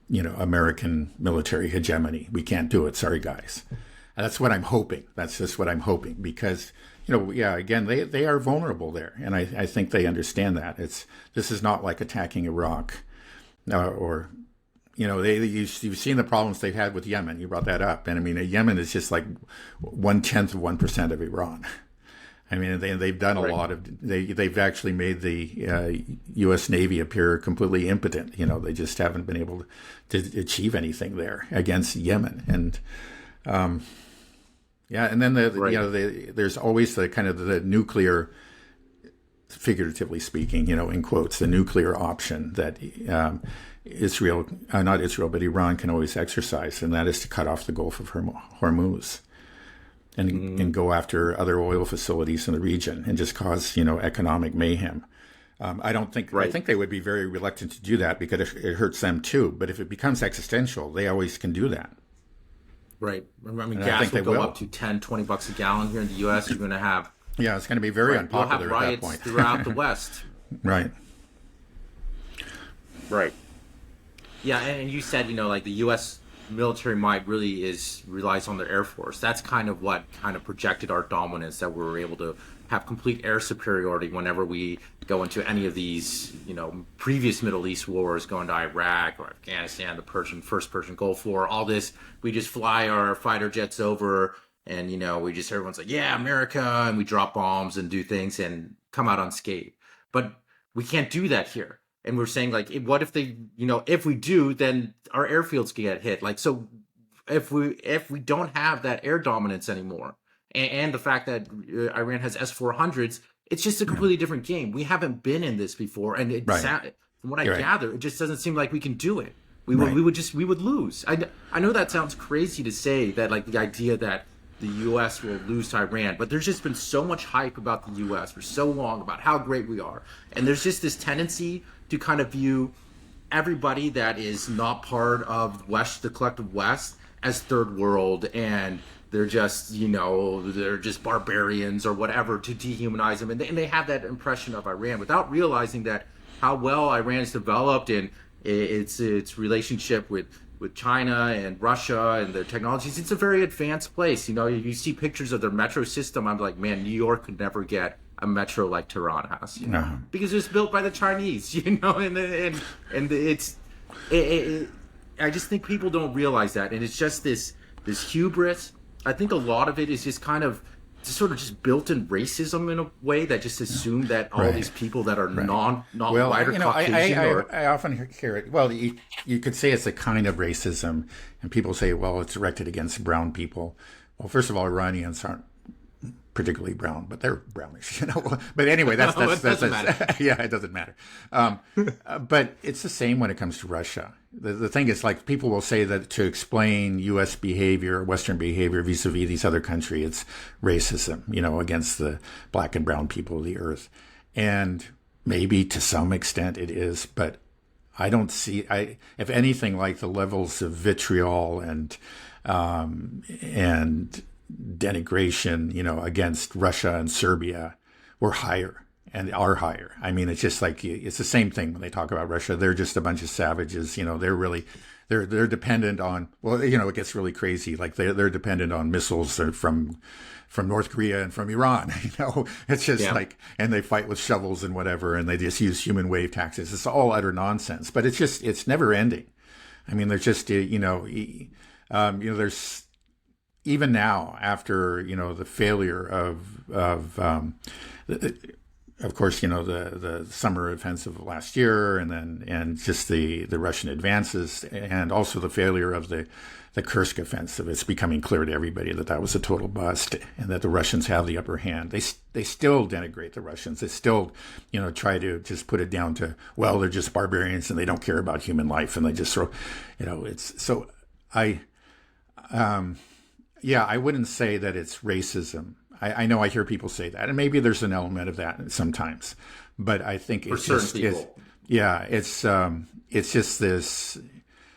American military hegemony. We can't do it. Sorry, guys. And that's what I'm hoping. That's just what I'm hoping because. Again, they are vulnerable there, and I think they understand that. This is not like attacking Iraq, or you've seen the problems they've had with Yemen. You brought that up, and I mean, Yemen is just like 0.1% of Iran. I mean, they've done a lot of. They've actually made the U.S. Navy appear completely impotent. They just haven't been able to achieve anything there against Yemen, and. And then there's always the kind of the nuclear, figuratively speaking, in quotes, the nuclear option that not Israel, but Iran can always exercise, and that is to cut off the Gulf of Hormuz and go after other oil facilities in the region and just cause economic mayhem. I think they would be very reluctant to do that because it hurts them too. But if it becomes existential, they always can do that. Right. I mean, gas will go up to $10-20 a gallon here in the U.S. You're going to have... Yeah, it's going to be very unpopular we'll have at that point. throughout the West. Right. Right. Yeah, and you said, the U.S. military might really relies on their Air Force. That's kind of what projected our dominance, that we were able to have complete air superiority whenever we go into any of these, previous Middle East wars, going to Iraq or Afghanistan, the first Persian Gulf War, all this. We just fly our fighter jets over and, everyone's like, yeah, America, and we drop bombs and do things and come out unscathed. But we can't do that here. And we're saying like, what if they, if we do, then our airfields can get hit. Like, so if we don't have that air dominance anymore, and the fact that Iran has S-400s, it's just a completely different game. We haven't been in this before, and from what I gather, it just doesn't seem like we can do it. We would lose. I know that sounds crazy to say, that like the idea that the U.S. will lose to Iran, but there's just been so much hype about the U.S. for so long about how great we are, and there's just this tendency to kind of view everybody that is not part of the collective West, as third world, and they're just barbarians or whatever, to dehumanize them, and they have that impression of Iran without realizing that how well Iran is developed and its relationship with China and Russia and their technologies. It's a very advanced place. You see pictures of their metro system. I'm like, man, New York could never get a metro like Tehran has, because it's built by the Chinese, and I just think people don't realize that, and it's just this hubris. I think a lot of it is just kind of just built-in racism in a way that just assume that all these people that are not white or Caucasian. I often hear it. Well, you could say it's a kind of racism, and people say, well, it's directed against brown people. Well, first of all, Iranians aren't particularly brown, but they're brownish, But anyway, that's doesn't matter. Yeah, it doesn't matter. But it's the same when it comes to Russia. The thing is, like, people will say that to explain U.S. behavior, Western behavior vis-a-vis these other countries, it's racism, against the black and brown people of the earth. And maybe to some extent it is, but I don't see, if anything, like the levels of vitriol and denigration, against Russia and Serbia were higher and are higher. I mean, it's just like, it's the same thing when they talk about Russia. They're just a bunch of savages. They're dependent on, it gets really crazy. Like they're dependent on missiles from North Korea and from Iran. It's just like, and they fight with shovels and whatever, and they just use human wave taxes. It's all utter nonsense, but it's never ending. I mean, there's just, there's, even now, after the failure of course, the summer offensive of last year, and just the Russian advances, and also the failure of the Kursk offensive, it's becoming clear to everybody that was a total bust, and that the Russians have the upper hand. They still denigrate the Russians. They still try to just put it down to, well, they're just barbarians and they don't care about human life, and they just throw it's so I wouldn't say that it's racism. I know I hear people say that, and maybe there's an element of that sometimes, but I think it's just, it's just this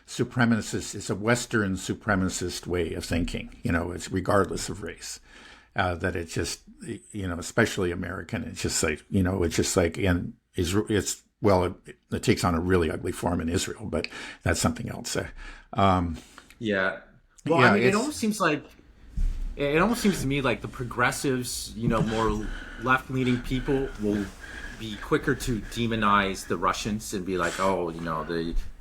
supremacist. It's a Western supremacist way of thinking. It's regardless of race. That it's just, especially American. It's just like, and Israel. It takes on a really ugly form in Israel, but that's something else. Well, I mean, it almost seems to me like the progressives, more left-leaning people will be quicker to demonize the Russians and be like, oh,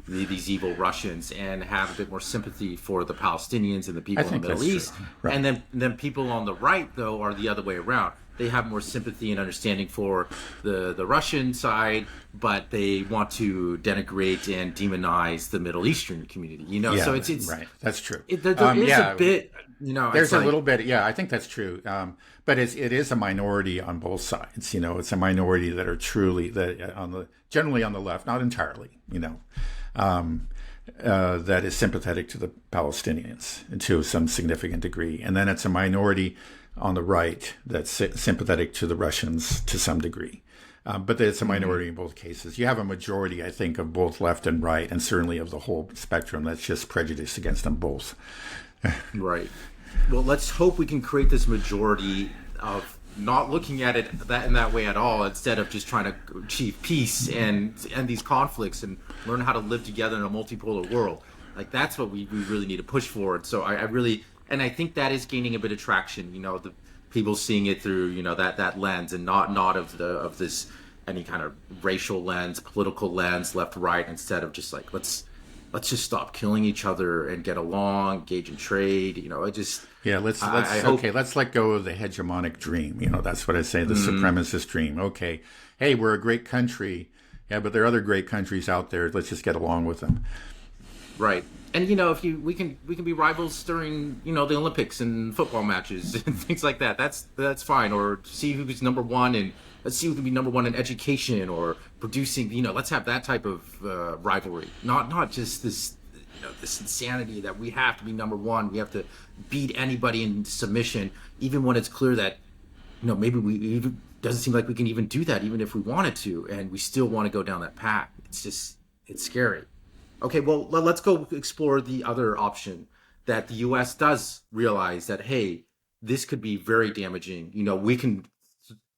these evil Russians, and have a bit more sympathy for the Palestinians and the people in the Middle East. Right. And then people on the right, though, are the other way around. They have more sympathy and understanding for the Russian side, but they want to denigrate and demonize the Middle Eastern community. So it's right. That's true. There is a bit, There's a little bit. Yeah, I think that's true. But it is a minority on both sides. It's a minority that are truly generally on the left, not entirely. That is sympathetic to the Palestinians to some significant degree, and then it's a minority on the right that's sympathetic to the Russians to some degree. But it's a minority in both cases. You have a majority, I think, of both left and right, and certainly of the whole spectrum that's just prejudiced against them both. Right. Well, let's hope we can create this majority of not looking at it in that way at all, instead of just trying to achieve peace and end these conflicts and learn how to live together in a multipolar world. Like, that's what we really need to push forward. So I think that is gaining a bit of traction. The people seeing it through that lens, and not of this any kind of racial lens, political lens, left right, instead of just like let's let's just stop killing each other and get along, engage in trade. I just, Yeah, let's I let's hope. okay, let's let go of the hegemonic dream. That's what I say, the supremacist dream. Okay, hey, we're a great country. Yeah, but there are other great countries out there. Let's just get along with them. Right. And if we can be rivals during the Olympics and football matches and things like that. That's fine. Or see who's number one, and let's see who can be number one in education or producing. Let's have that type of rivalry. Not just this insanity that we have to be number one. We have to beat anybody in submission, even when it's clear that maybe we even doesn't seem like we can even do that, even if we wanted to, and we still want to go down that path. It's scary. Okay, well, let's go explore the other option that the U.S. does realize that, hey, this could be very damaging. We can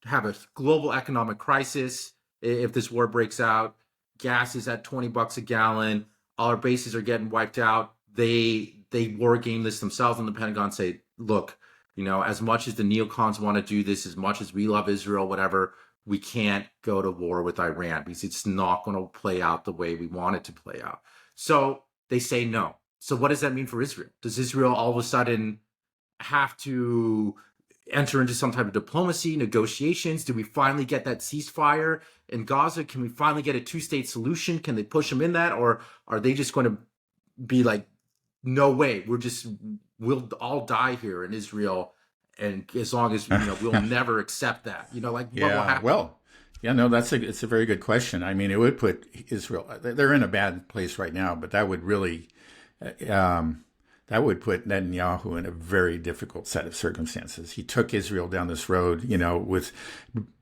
have a global economic crisis if this war breaks out. Gas is at $20 a gallon. All our bases are getting wiped out. They war game this themselves in the Pentagon. Say, look, as much as the neocons want to do this, as much as we love Israel, whatever, we can't go to war with Iran because it's not going to play out the way we want it to play out. So they say no. So what does that mean for Israel? Does Israel all of a sudden have to enter into some type of diplomacy, negotiations? Do we finally get that ceasefire in Gaza? Can we finally get a two-state solution? Can they push them in that? Or are they just going to be like, no way, we'll all die here in Israel, and as long as we'll never accept that. What will Yeah, happen? well, yeah, no, it's a very good question. I mean, it would put Israel. They're in a bad place right now, but that would really that would put Netanyahu in a very difficult set of circumstances. He took Israel down this road, with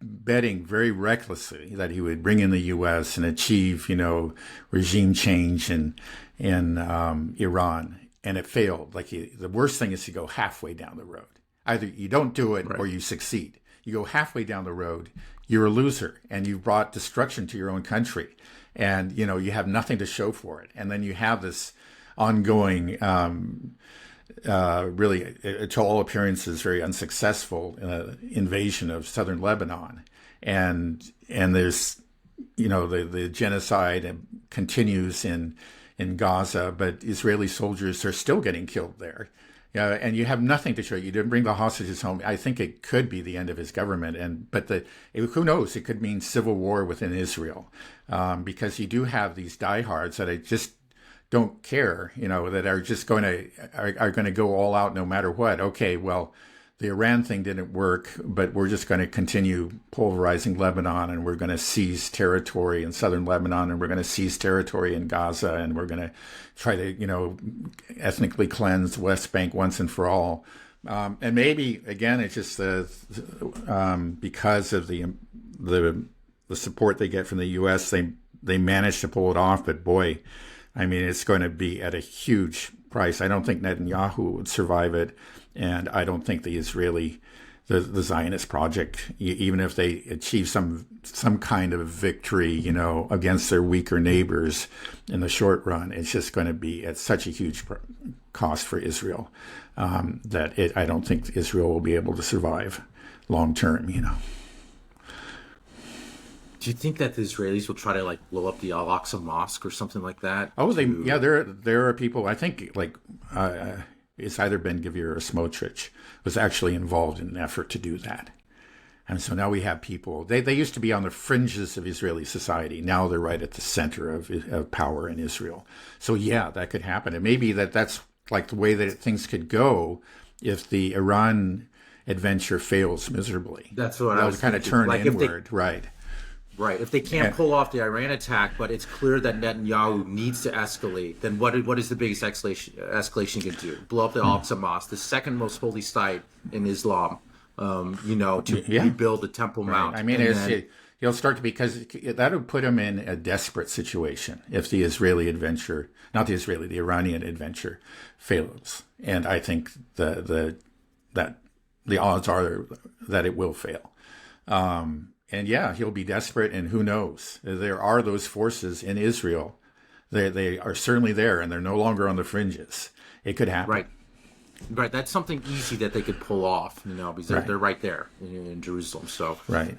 betting very recklessly that he would bring in the U.S. and achieve, regime change in Iran, and it failed. Like the worst thing is to go halfway down the road. Either you don't do it or you succeed. You go halfway down the road, you're a loser, and you've brought destruction to your own country, and you have nothing to show for it. And then you have this ongoing, really, to all appearances, very unsuccessful invasion of southern Lebanon, and there's the genocide continues in Gaza, but Israeli soldiers are still getting killed there. Yeah, and you have nothing to show. You didn't bring the hostages home. I think it could be the end of his government, but who knows? It could mean civil war within Israel, because you do have these diehards that I just don't care, that are just going to go all out no matter what. Okay, well, the Iran thing didn't work, but we're just going to continue pulverizing Lebanon, and we're going to seize territory in southern Lebanon, and we're going to seize territory in Gaza, and we're going to try to, ethnically cleanse the West Bank once and for all. And maybe again, it's just because of the support they get from the U.S., they managed to pull it off. But boy, I mean, it's going to be at a huge price. I don't think Netanyahu would survive it. And I don't think the Zionist project, even if they achieve some kind of victory, against their weaker neighbors in the short run, it's just going to be at such a huge cost for Israel that I don't think Israel will be able to survive long term. Do you think that the Israelis will try to blow up the Al-Aqsa Mosque or something like that? Oh, there are people. I think it's either Ben Gvir or Smotrich was actually involved in an effort to do that. And so now we have people, they used to be on the fringes of Israeli society. Now they're right at the center of power in Israel. So yeah, that could happen. And maybe that's like the way that things could go if the Iran adventure fails miserably. That's what I was kind of thinking. turn inward, right? Right. If they can't pull off the Iran attack, but it's clear that Netanyahu needs to escalate, then what is the biggest escalation can do? Blow up the Al-Aqsa Mosque, the second most holy site in Islam, to rebuild the Temple Mount. I mean, he'll start to, because that would put him in a desperate situation if the the Iranian adventure fails. And I think that the odds are that it will fail. And yeah, he'll be desperate, and who knows? There are those forces in Israel. They are certainly there, and they're no longer on the fringes. It could happen. Right. That's something easy that they could pull off, because they're right there in Jerusalem. So right.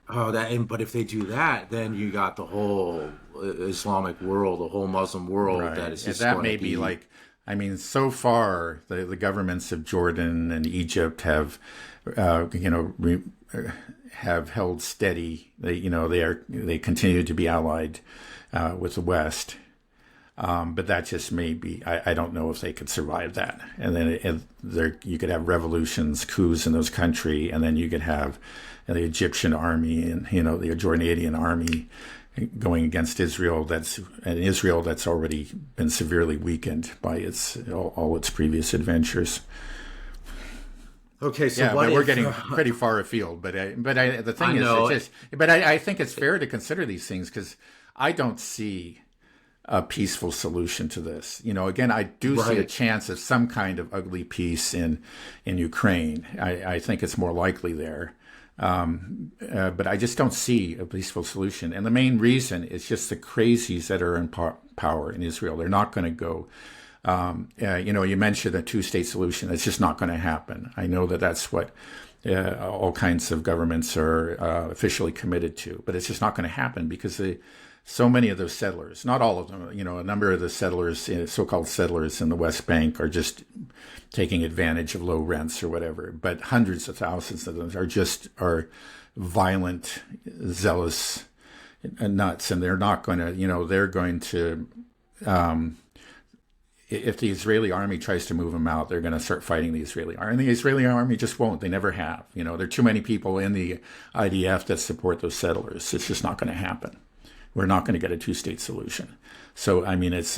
But if they do that, then you got the whole Islamic world, the whole Muslim world, that Right. is And just that going to may be be. like, I mean, so far the governments of Jordan and Egypt have, you know, have held steady. They continue to be allied with the West. But that just may be, I don't know if they could survive that. And then you could have revolutions, coups in those countries, and then you could have the Egyptian army and, you know, the Jordanian army going against Israel. That's already been severely weakened by all its previous adventures. Okay, so Yeah, what but we're if getting pretty far afield. The I thing is, know? I think it's fair to consider these things because I don't see a peaceful solution to this. You know, again, I do see a Right. chance of some kind of ugly peace in Ukraine. I think it's more likely there. But I just don't see a peaceful solution. And the main reason is just the crazies that are in power in Israel. They're not going to go. You know, you mentioned a two-state solution. It's just not going to happen. I know that that's what all kinds of governments are officially committed to, but it's just not going to happen because so many of those settlers, not all of them, you know, a number of the settlers, so-called settlers in the West Bank are just taking advantage of low rents or whatever. But hundreds of thousands of them are violent, zealous, nuts, and they're not going to, you know, they're going to. If the Israeli army tries to move them out, they're going to start fighting the Israeli army. And the Israeli army just won't. They never have. You know, there are too many people in the IDF that support those settlers. It's just not going to happen. We're not going to get a two-state solution. So, I mean, it's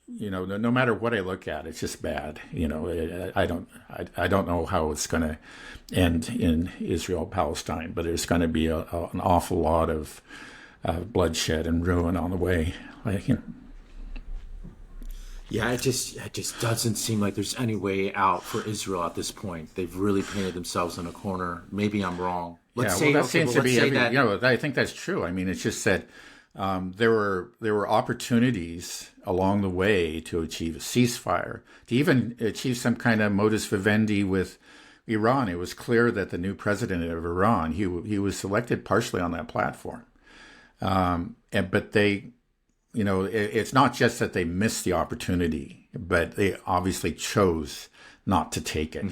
you know, no matter what I look at, it's just bad. You know, I don't know how it's going to end in Israel Palestine, but there's going to be an awful lot of bloodshed and ruin on the way. Like, you know, Yeah, it just doesn't seem like there's any way out for Israel at this point. They've really painted themselves in a corner. Maybe I'm wrong. Let's yeah, well, say that okay, seems well to let's be say every. You that. know, I think that's true. I mean, it's just that there were opportunities along the way to achieve a ceasefire, to even achieve some kind of modus vivendi with Iran. It was clear that the new president of Iran, he was selected partially on that platform, but they. You know, it's not just that they missed the opportunity, but they obviously chose not to take it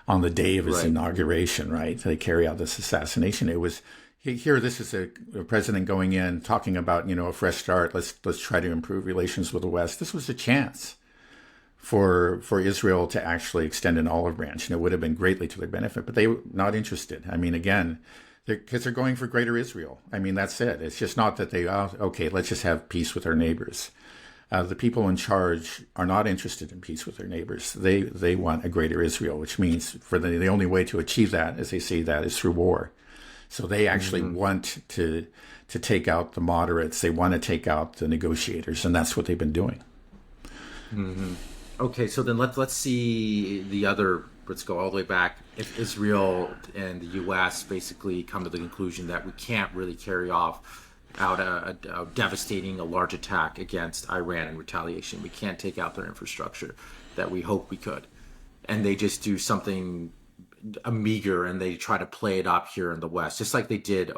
on the day of his Right. inauguration, right? They carry out this assassination. It was here. This is a president going in talking about, you know, a fresh start. Let's try to improve relations with the West. This was a chance for Israel to actually extend an olive branch, and it would have been greatly to their benefit. But they were not interested. I mean, again, because they're going for greater Israel. I mean, that's it. It's just not that they, okay, let's just have peace with our neighbors. The people in charge are not interested in peace with their neighbors. They want a greater Israel, which means for the only way to achieve that, as they say that, is through war. So they actually want to take out the moderates. They want to take out the negotiators, and that's what they've been doing. Okay, so then let's see the other. Let's go all the way back. If Israel and the U.S. basically come to the conclusion that we can't really carry off out a devastating, a large attack against Iran in retaliation, we can't take out their infrastructure that we hope we could, and they just do something a meager and they try to play it up here in the West, just like they did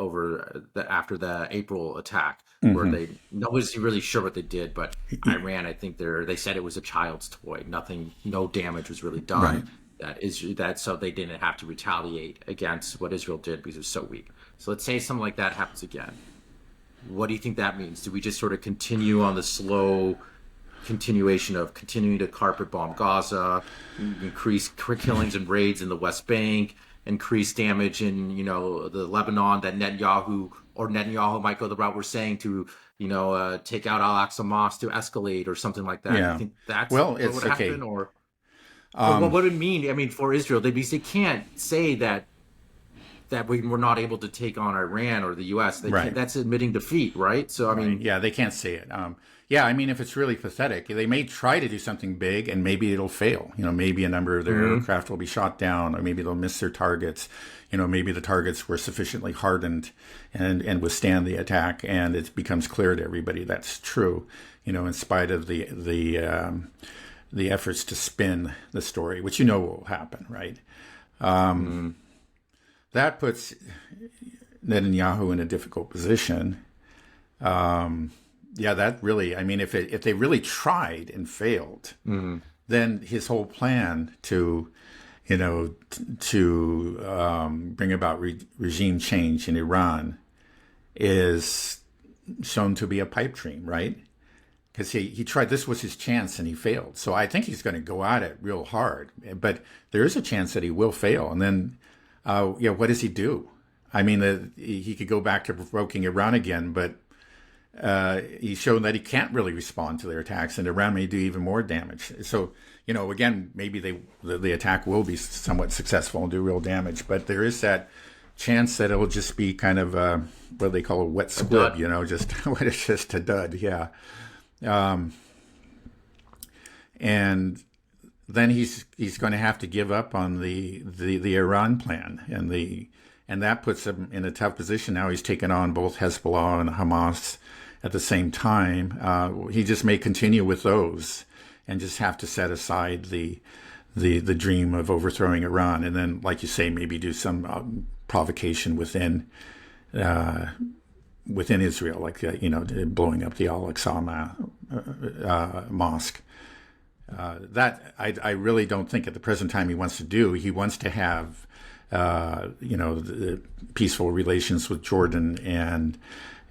after the April attack, where Hmm. they nobody's really sure what they did, but Iran, I think they said it was a child's toy. Nothing, no damage was really Right. done. That so they didn't have to retaliate against what Israel did because it was so weak. So let's say something like that happens again. What do you think that means? Do we just sort of continue on the slow continuation of continuing to carpet bomb Gaza, increase killings and raids in the West Bank, increase damage in the Lebanon? That Netanyahu might go the route we're saying to take out Al Aqsa Mosque to escalate or something like that. You Yeah. think that's Well, what it's would okay. happen, or what would it mean? I mean, for Israel, they can't say that we're not able to take on Iran or the U.S. They can't, Right. that's admitting defeat, right? So I Right. mean, Yeah, they can't say it. Yeah, I mean, if it's really pathetic, they may try to do something big and maybe it'll fail. You know, maybe a number of their aircraft will be shot down, or maybe they'll miss their targets. You know, maybe the targets were sufficiently hardened and withstand the attack, and it becomes clear to everybody that's true. You know, in spite of the efforts to spin the story, which will happen, right? That puts Netanyahu in a difficult position Yeah, that really, I mean, if they really tried and failed, then his whole plan to, bring about regime change in Iran is shown to be a pipe dream, right? Because he tried, this was his chance and he failed. So I think he's going to go at it real hard. But there is a chance that he will fail. And then, what does he do? I mean, he could go back to provoking Iran again, but he's shown that he can't really respond to their attacks, and Iran may do even more damage. So, again, maybe the attack will be somewhat successful and do real damage, but there is that chance that it'll just be kind of what they call a wet squib, just it's just a dud, yeah. And then he's going to have to give up on the Iran plan, and that puts him in a tough position. Now he's taken on both Hezbollah and Hamas at the same time. He just may continue with those and just have to set aside the dream of overthrowing Iran, and then, like you say, maybe do some provocation within Israel, like blowing up the Al-Aqsa mosque. That I really don't think at the present time he wants to do. He wants to have the peaceful relations with Jordan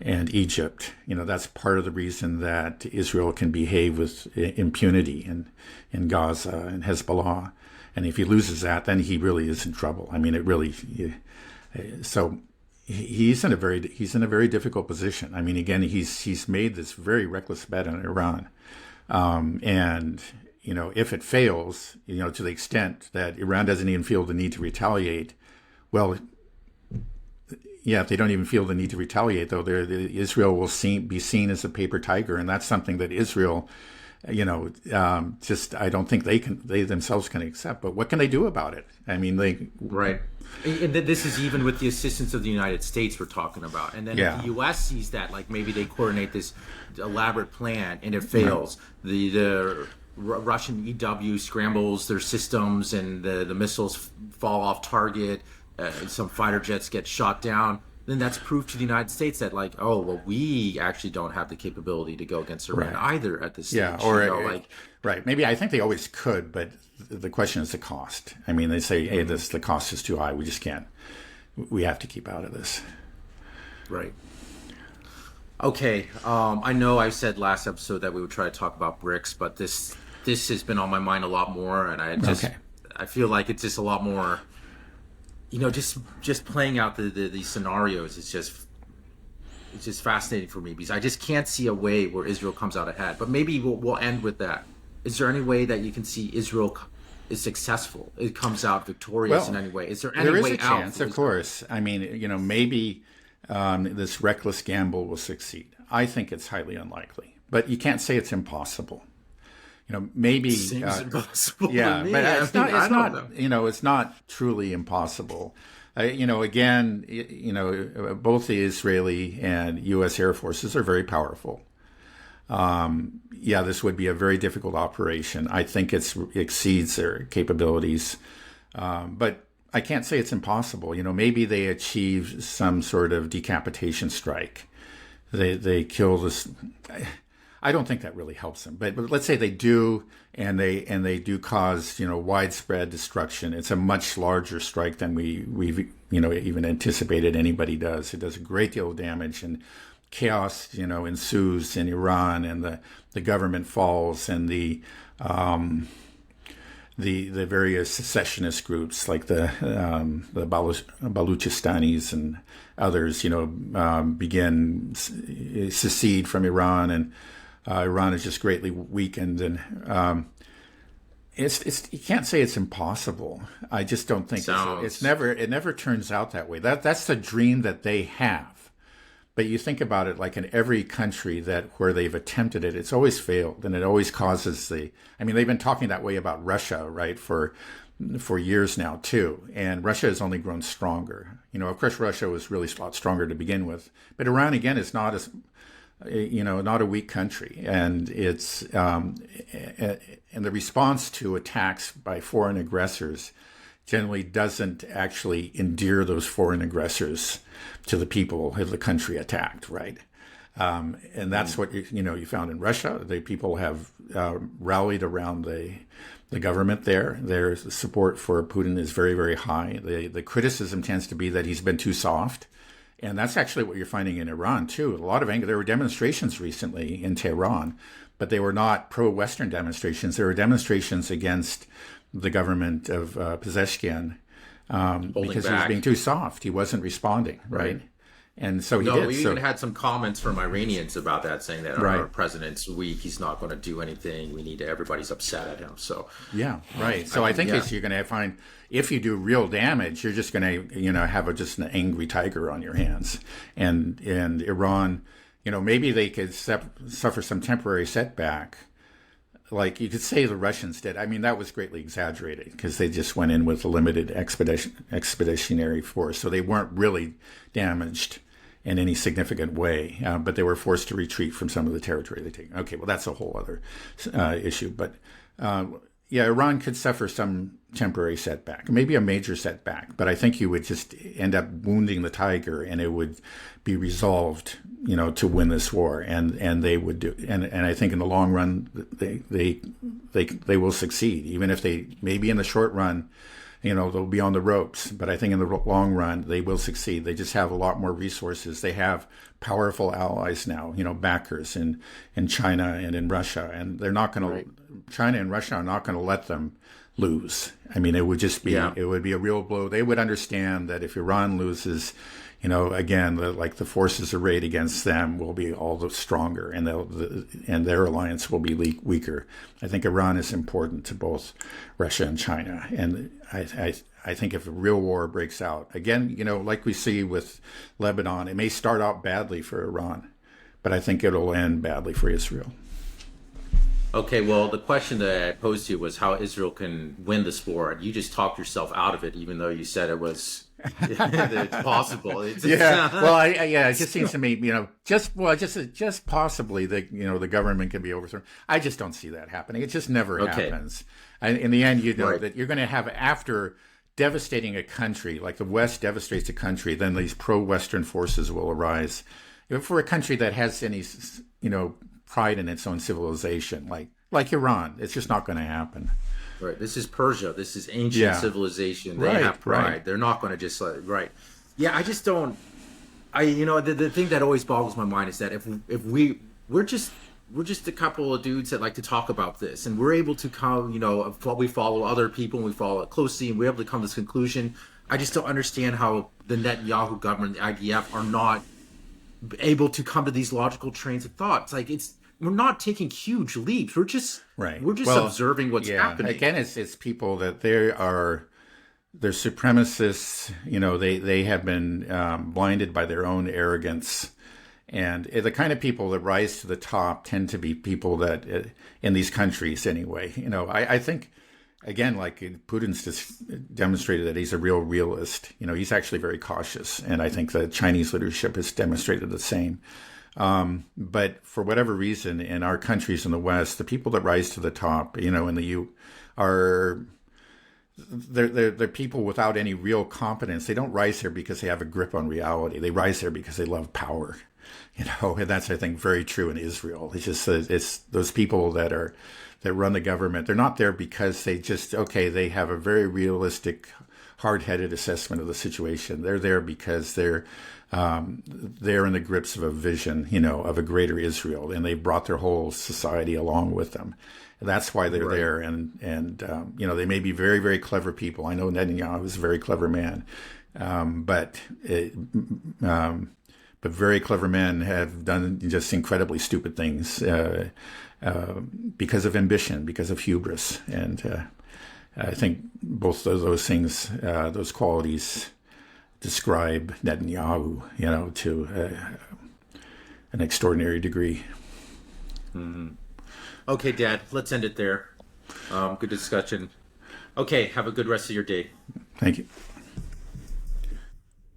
and Egypt. That's part of the reason that Israel can behave with impunity in Gaza and Hezbollah. And if he loses that, then he really is in trouble. I mean, so he's in a very difficult position. I mean, again, he's made this very reckless bet on Iran, and if it fails, to the extent that Iran doesn't even feel the need to retaliate, well, yeah, if they don't even feel the need to retaliate, though, Israel will be seen as a paper tiger, and that's something that Israel, I don't think they themselves can accept. But what can they do about it? I mean, right. And this is even with the assistance of the United States we're talking about. And then if the U.S. sees that, like maybe they coordinate this elaborate plan and it fails, the Russian EW scrambles their systems and the missiles fall off target, some fighter jets get shot down, then that's proof to the United States that, like, oh, well, we actually don't have the capability to go against Iran either at this stage. Yeah, right. Maybe I think they always could, but the question is the cost. I mean, they say, hey, the cost is too high. We just can't. We have to keep out of this. Right. Okay. I know I said last episode that we would try to talk about BRICS, but this has been on my mind a lot more, and I feel like it's just a lot more. Just playing out these scenarios is just fascinating for me, because I just can't see a way where Israel comes out ahead. But maybe we'll end with that. Is there any way that you can see Israel is successful? It comes out victorious in any way? Is there any way out? There is a chance, of course. I mean, maybe this reckless gamble will succeed. I think it's highly unlikely, but you can't say it's impossible. Maybe seems impossible. Yeah, to me. but it's not. It's not truly impossible. Again, both the Israeli and U.S. Air Forces are very powerful. This would be a very difficult operation. I think it exceeds their capabilities, but I can't say it's impossible. Maybe they achieve some sort of decapitation strike. They kill this. I don't think that really helps them, but let's say they do, and they do cause widespread destruction. It's a much larger strike than we've even anticipated anybody does. It does a great deal of damage, and chaos ensues in Iran, and the government falls, and the various secessionist groups like the Baluchistanis and others begin secede from Iran, and Iran is just greatly weakened, and it's you can't say it's impossible. I just don't think it never turns out that way. That's the dream that they have. But you think about it, like in every country where they've attempted it, it's always failed, and it always causes they've been talking that way about Russia, right, for years now too, and Russia has only grown stronger. Of course, Russia was really a lot stronger to begin with, but Iran again is not a weak country, and it's and the response to attacks by foreign aggressors generally doesn't actually endear those foreign aggressors to the people of the country attacked, right? And that's what you found in Russia. The people have rallied around the government there. Their support for Putin is very, very high. The criticism tends to be that he's been too soft. And that's actually what you're finding in Iran, too. A lot of anger. There were demonstrations recently in Tehran, but they were not pro-Western demonstrations. There were demonstrations against the government of Pezeshkian because he was being too soft. He wasn't responding, right? And so he did. We even had some comments from Iranians about that, saying that our president's weak. He's not going to do anything. Everybody's upset at him. So yeah, right. So I think you're going to find, if you do real damage, you're just going to have just an angry tiger on your hands. And Iran, maybe they could suffer some temporary setback. Like you could say the Russians did. I mean, that was greatly exaggerated because they just went in with a limited expeditionary force. So they weren't really damaged in any significant way, but they were forced to retreat from some of the territory they take. Okay, well, that's a whole other issue. But Iran could suffer some temporary setback, maybe a major setback, but I think you would just end up wounding the tiger, and it would be resolved, to win this war, and they would do. And I think in the long run, they will succeed, even if they maybe in the short run, they'll be on the ropes. But I think in the long run, they will succeed. They just have a lot more resources. They have powerful allies now, backers in China and in Russia. And they're not going to, China and Russia are not going to let them lose. I mean, it would just be, it would be a real blow. They would understand that if Iran loses, again, the forces arrayed against them will be all the stronger, and their alliance will be weaker. I think Iran is important to both Russia and China, and I think if a real war breaks out, again, like we see with Lebanon, it may start out badly for Iran, but I think it'll end badly for Israel. Okay, well, the question that I posed to you was how Israel can win this war. You just talked yourself out of it, even though you said it was it's possible. It just seems to me, just possibly that the government can be overthrown. I just don't see that happening. It just never happens. And in the end, that you're going to have, after devastating a country, like the West devastates a country, then these pro-Western forces will arise. For a country that has any, pride in its own civilization, like Iran, it's just not going to happen. Right. This is Persia. This is ancient civilization. They have pride. Right. They're not going to just Yeah, I just don't. The thing that always boggles my mind is that if we're just a couple of dudes that like to talk about this, and we're able to come, we follow other people and we follow it closely, and we're able to come to this conclusion. I just don't understand how the Netanyahu government, the IDF, are not able to come to these logical trains of thought. We're not taking huge leaps. We're just observing what's happening. Again, it's people that they're supremacists. They have been blinded by their own arrogance, and the kind of people that rise to the top tend to be people that in these countries anyway. I think. Again, like Putin's just demonstrated that he's a real realist. He's actually very cautious, and I think the Chinese leadership has demonstrated the same. But for whatever reason, in our countries in the West, the people that rise to the top, in the U, they're people without any real competence. They don't rise there because they have a grip on reality. They rise there because they love power. And that's, I think, very true in Israel. It's just it's those people that run the government. They're not there because they have a very realistic, hard-headed assessment of the situation. They're there because they're in the grips of a vision, of a greater Israel, and they brought their whole society along with them. And that's why they're there. And they may be very, very clever people. I know Netanyahu is a very clever man, but very clever men have done just incredibly stupid things because of ambition, because of hubris. And I think both of those things, those qualities, describe Netanyahu, to an extraordinary degree. Mm-hmm. Okay, Dad, let's end it there. Good discussion. Okay, have a good rest of your day. Thank you.